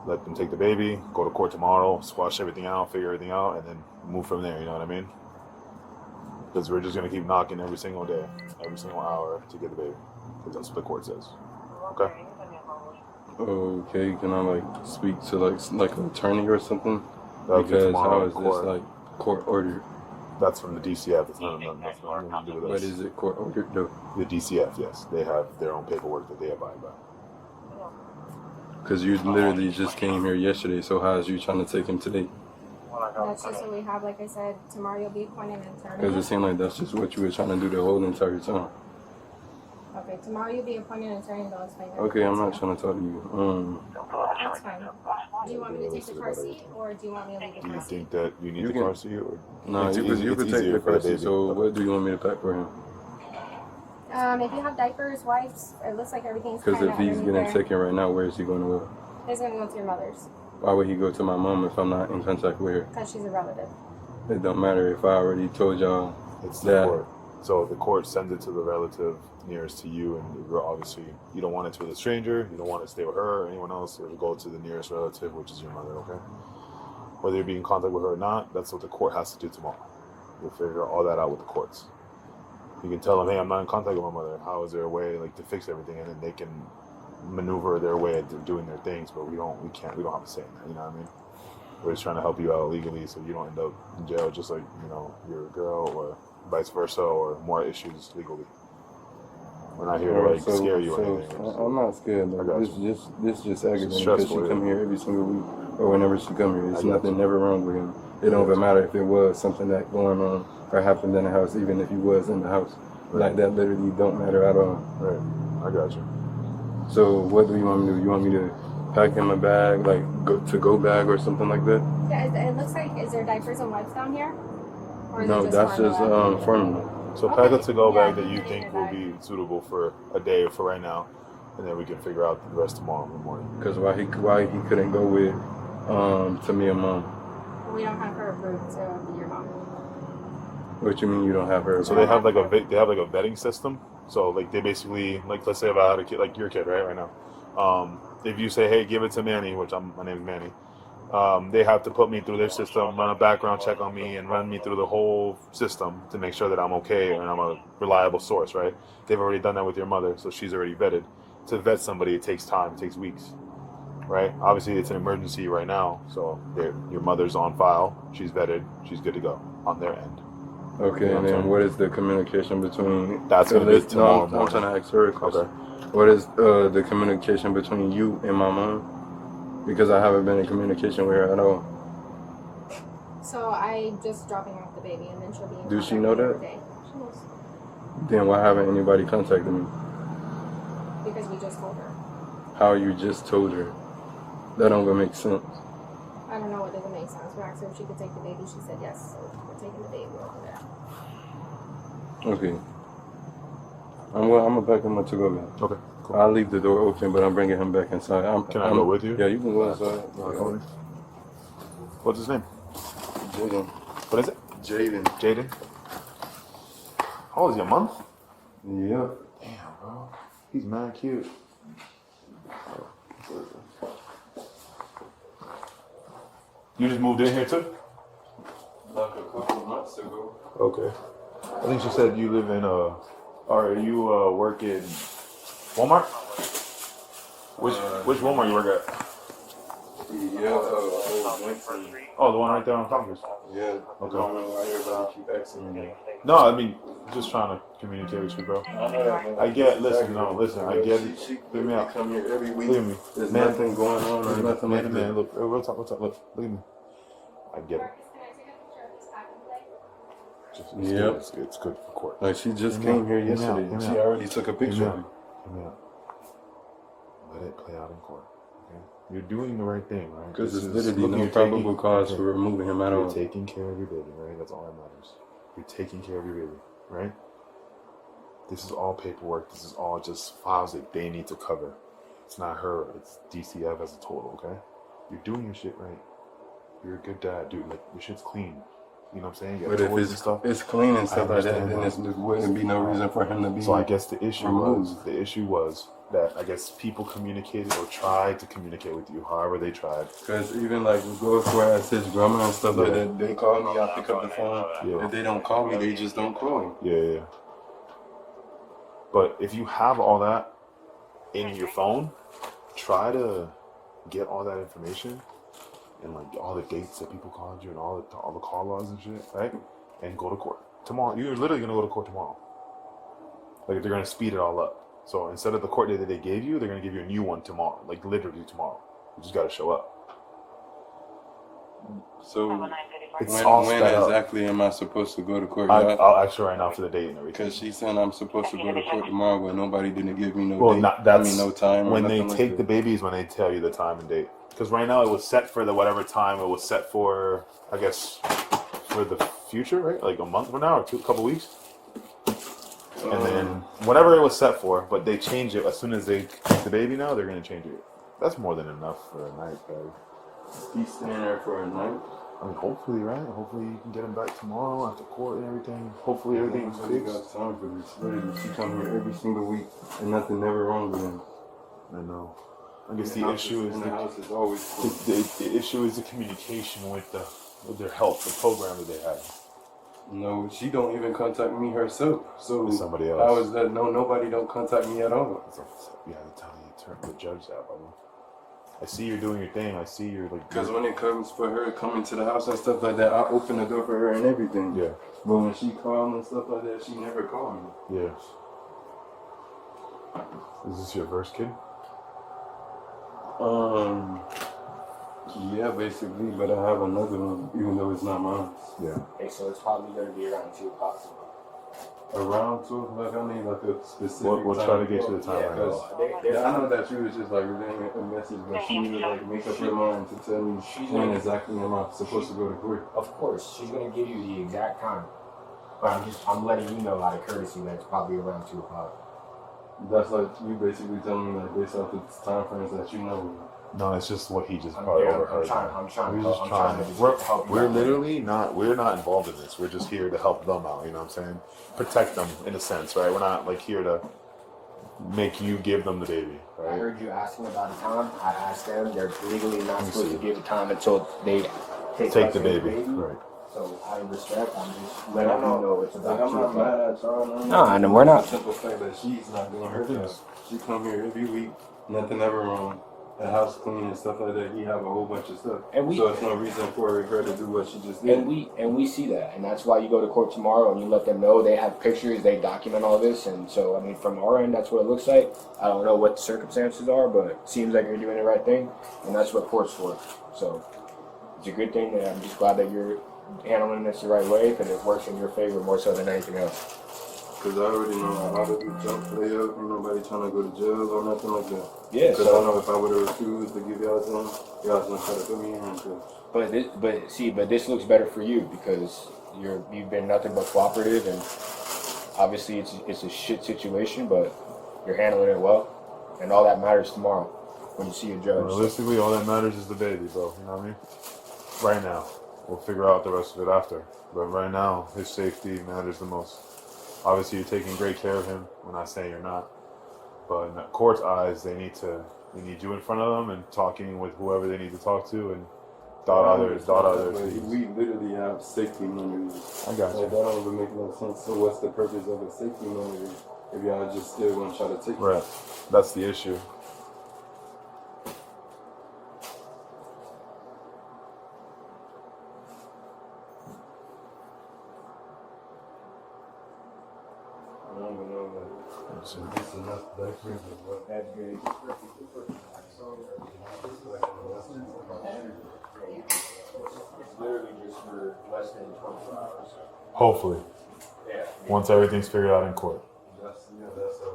Let them take the baby, go to court tomorrow, squash everything out, figure everything out, and then move from there, you know what I mean? Because we're just going to keep knocking every single day, every single hour to get the baby. Because that's what the court says. Okay? Okay, can I like speak to like an attorney or something? That'll be Because tomorrow how in is this court. like court ordered? That's from the DCF. It's not nothing to do with us. But is it court ordered though? The DCF, yes. They have their own paperwork that they abide by. Because you literally just came here yesterday, so how is you trying to take him today? That's just what we have. Like I said, tomorrow you'll be appointing an attorney. Because it seemed like that's just what you were trying to do the whole entire time. Okay, tomorrow you'll be appointing an attorney. They'll explain that. Okay, I'm not trying to talk to you. That's fine. Do you want me to take the car seat, or do you want me to leave the Do car you seat? think that you need You the can- car seat? Or No, it's you could take easier the for car baby. seat. So what do you want me to pack for him? If you have diapers, wipes, it looks like everything's Because kind if of he's underneath getting there. taken right now, where is he going to go? He's going to go to your mother's, Why would he go to my mom if I'm not in contact with her? because she's a relative. It don't matter if I already told y'all It's the that. court. So the court sends it to the relative nearest to you, and you're obviously, you don't want it to with a stranger. You don't want it to stay with her or anyone else. It'll go to the nearest relative, which is your mother, okay? Whether you're being in contact with her or not, that's what the court has to do tomorrow. You'll figure all that out with the courts. You can tell them, hey, I'm not in contact with my mother. How is there a way like to fix everything? And then they can maneuver their way at doing their things, but we don't have a say in that, you know what I mean? We're just trying to help you out legally so you don't end up in jail just like, you know, you're a girl, or vice versa, or more issues legally. We're not here to like scare you or anything. I'm not scared. Like, this just aggravating because she stressful, come here every single week or whenever she come here. It's I got nothing you. never wrong with him. It don't even matter if it was something that going on or happened in the house, even if he was in the house. Like that literally don't matter at all. Right. I got you. So what do you want me to do? You want me to pack him a bag, like go bag or something like that? Yeah, it looks like, is there diapers and wipes down here? Or is No, it that's just formula? formula. So pack a to-go bag that you think will be suitable for a day or for right now. and then we can figure out the rest tomorrow in the morning. Because why he couldn't go with Tamia's mom? We don't have her approved to be your mom. What you mean you don't have her? So they have like a vetting system. So like they basically, like, let's say if I had a kid, like your kid, right now, if you say, hey, give it to Manny, which my name is Manny, they have to put me through their system, run a background check on me, and run me through the whole system to make sure that I'm okay and I'm a reliable source, right? They've already done that with your mother, so she's already vetted. To vet somebody, it takes time, it takes weeks, right? Obviously, it's an emergency right now, so your mother's on file, she's vetted, she's good to go on their end. Okay, You know and then what is the communication between... That's going to be tomorrow morning. I'm trying to ask her a question. Okay. What is the communication between you and my mom? Because I haven't been in communication with her at all. So I just dropping off the baby, and then she'll be in Does she contact know with you that? every day. She knows. Then why haven't anybody contacted me? Because we just told her. How you just told her? That don't even make sense. I don't know what doesn't make sense. We asked her if she could take the baby. She said yes, so we're taking the baby over there. Okay. I'm gonna back him up to go back. Okay, cool. I'll leave the door open, but I'm bringing him back inside. Can I go with you? Yeah, you can go inside. What's his name? Jaden. What is it? Jaden. Jaden? How old is he, a month? Yeah. Damn, bro. He's mad cute. You just moved in here too? Like a couple of months ago. Okay. I think she said you live in or you work in Walmart? Which Walmart you work at? Yeah, Oh, the one right there on Congress. Yeah. Okay. I don't know why everybody keep asking me that. No, I mean, just trying to communicate with you, bro. I get, listen, I get it. Hear me out. Come here every week. Look at me. There's Man, nothing going on or nothing like that. Man, look, real talk, look at me. I get it. Yep. It's good for court. Like she just came here yesterday. She already took a picture of me. Let it play out in court. Okay? You're doing the right thing, right? Because there's literally no probable cause for removing him at all. You're taking care of your baby, right? That's all that matters. You're taking care of your baby, right? This is all paperwork. This is all just files that they need to cover. It's not her. It's DCF as a total, okay? You're doing your shit right. You're a good dad, dude. Like, your shit's clean. You know what I'm saying? You got But if toys and stuff. it's clean and stuff like that, understand then there wouldn't be no reason for him to be So I guess the issue removed. was that I guess people communicated or tried to communicate with you, however they tried. Because even like we go as far as his grandma and stuff like that, they call me, I pick up the phone. Yeah. If they don't call me, they just don't call me. Yeah. But if you have all that in your phone, try to get all that information and like all the dates that people called you and all the call logs and shit, right? And go to court tomorrow. You're literally gonna go to court tomorrow. Like they're gonna speed it all up. So instead of the court date that they gave you, they're gonna give you a new one tomorrow. Like literally tomorrow. You just gotta show up. So It's when all sped up. exactly am I supposed to go to court? I'll ask you right now for the date and everything. Because she said I'm supposed to go to court tomorrow, but nobody didn't give me no date. No time. When or they nothing take like the that. babies, when they tell you the time and date. Because right now it was set for the whatever time it was set for, I guess, for the future, right? Like a month from now or a couple weeks. And then whatever it was set for, but they change it as soon as they take the baby now, they're going to change it. That's more than enough for a night, baby. He's staying there for a night? I mean, hopefully, right? Hopefully you can get him back tomorrow after court and everything. Hopefully everything's Nobody fixed. got time for this. Literally, she come here every single week and nothing never wrong with him. I know. I guess the issue is the house is always full. the issue is the communication with their help, the program that they have. No, she don't even contact me herself. So With somebody else. how is that? No, nobody don't contact me at all. You have to tell the judge that, brother. I see you're doing your thing. I see you're like. Because when it comes for her coming to the house and stuff like that, I open the door for her and everything. Yeah. But when she called and stuff like that, she never called me. Yeah. Is this your first kid? Yeah, basically, but I have another one, even though it's not mine. Yeah. Okay, so it's probably going to be around 2 o'clock. Around 2 o'clock, I need like a specific We'll time. try to get you the time right now. Yeah, I know that she was just like relaying a message, but she would like make up her mind to tell me when exactly am I supposed to go to court. Of course, she's going to give you the exact time. But I'm letting you know out of courtesy that it's probably around 2 o'clock. That's like you basically telling me like based off the time frames that you know. No, it's just what he just probably Yeah, overheard. I'm trying We're to just help- trying. I'm trying to We're help you we're out. literally not. We're not involved in this. We're just here to help them out. You know what I'm saying? Protect them in a sense, right? We're not like here to make you give them the baby, I right? heard you asking about the time. I asked them. They're legally not supposed to give a time until they take Take the custody of baby, right? So out of respect, I'm just letting you know it's about I'm 2 not mad o'clock. at y'all. No, and we're not. The simple fact that she's not doing her job. She come here every week, nothing ever wrong. The house clean and stuff like that. He have a whole bunch of stuff. So it's no reason for her to do what she just did. And we see that, and that's why you go to court tomorrow and you let them know. They have pictures, they document all this, and so I mean, from our end, that's what it looks like. I don't know what the circumstances are, but it seems like you're doing the right thing, and that's what court's for. So it's a good thing, and I'm just glad that you're handling this the right way because it works in your favor more so than anything else. Because I already know how to do jump play up. Ain't nobody trying to go to jail or nothing like that. Yeah, Because so I know if I would have refused to give y'all some, y'all was gonna try to put me in handcuffs. But this looks better for you because you've been nothing but cooperative, and obviously it's a shit situation, but you're handling it well, and all that matters tomorrow when you see a judge. Realistically, all that matters is the baby, bro. You know what I mean? Right now, we'll figure out the rest of it after. But right now, his safety matters the most. Obviously, you're taking great care of him. We're not saying you're not. But in the court's eyes, they need you in front of them and talking with whoever they need to talk to and dot others. We literally have safety measures. I got you. That don't even make no sense. So what's the purpose of a safety measure if y'all just still gonna try to take it? Right. That's the issue. I don't even know that. It's enough difference. That's good. It's literally just for less than 24 hours. Hopefully. Yeah. Once everything's figured out in court. That's a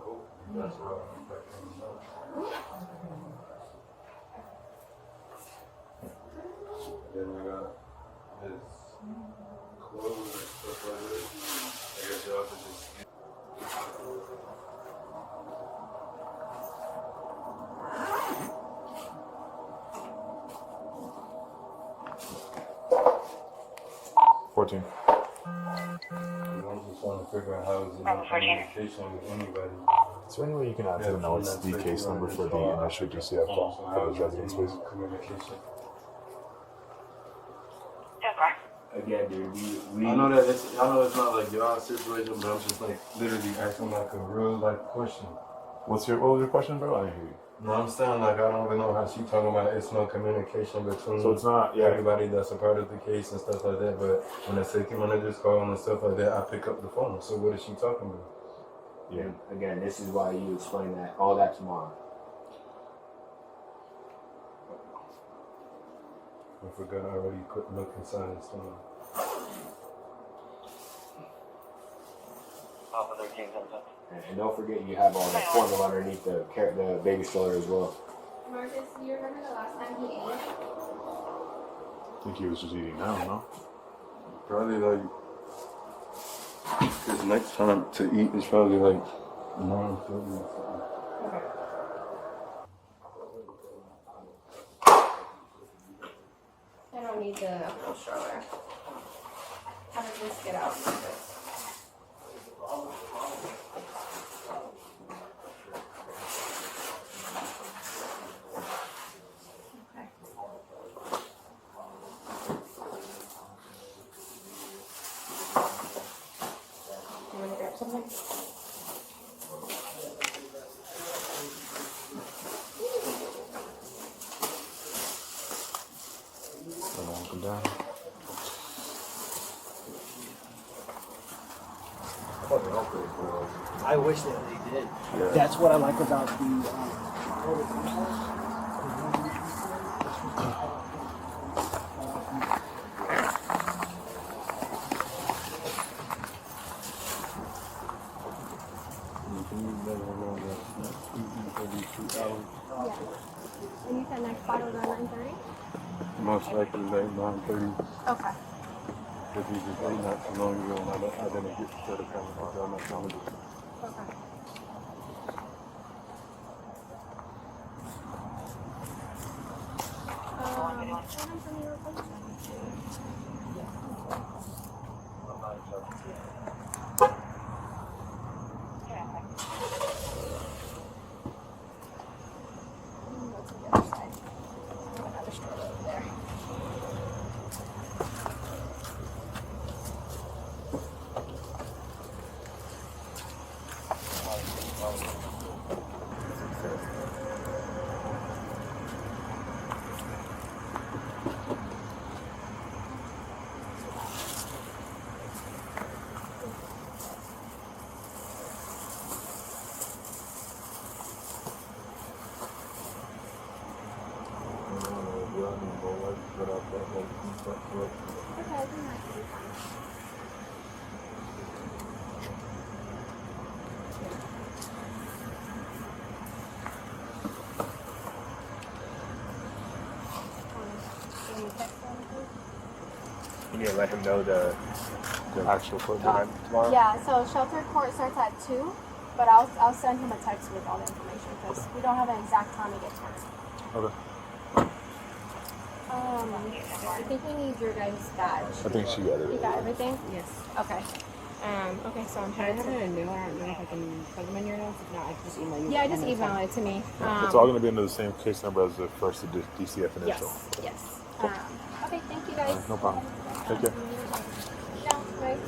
hope. That's what I'm expecting. Then we got his clothes and stuff like that. I guess y'all could just. $14. I'm just trying to figure out how is it in communication with anybody. Is there any way you can add to the notes the case number for the initial DCF call for those residents, please? Communication. Again, dude, I know that it's not like y'all situation, but I'm just like literally asking like a real life question. What was your question, bro? I didn't hear you. No, I'm saying like I don't even know how she talking about it's no communication between So it's not, yeah. everybody that's a part of the case and stuff like that. But when the safety managers call and stuff like that, I pick up the phone. So what is she talking about? Yeah. Again, this is why you explain that all that tomorrow. I forgot I already put no concerns to me. And don't forget you have all that formula underneath the baby stroller as well. Marcus, do you remember the last time he ate? I think he was just eating now, no? Probably like his next time to eat is probably like 9:30 or something. I don't need the whole stroller. How does this get out? You want to grab something? Up and down. I wish that they did. Yeah. That's what I like about the. And you said next bottle around 9:30? Most likely like 9:30. Okay. Because he just ate not too long ago and I didn't get to the camera. I'm not trying to do. Okay. You need to let him know the actual court time tomorrow. Yeah, so shelter court starts at 2, but I'll send him a text with all the information because we don't have an exact time to get started. Okay. I think we need your guys' badge. I think she got it. You got everything? Yes. Okay. Okay, so I'm trying to have it in a new. I don't know if I can put them in your notes. If not, I can just email you. Yeah, just email it to me. It's all going to be under the same case number as the first DCF initial. Yes. Okay, thank you guys. No problem. Take care. No, right.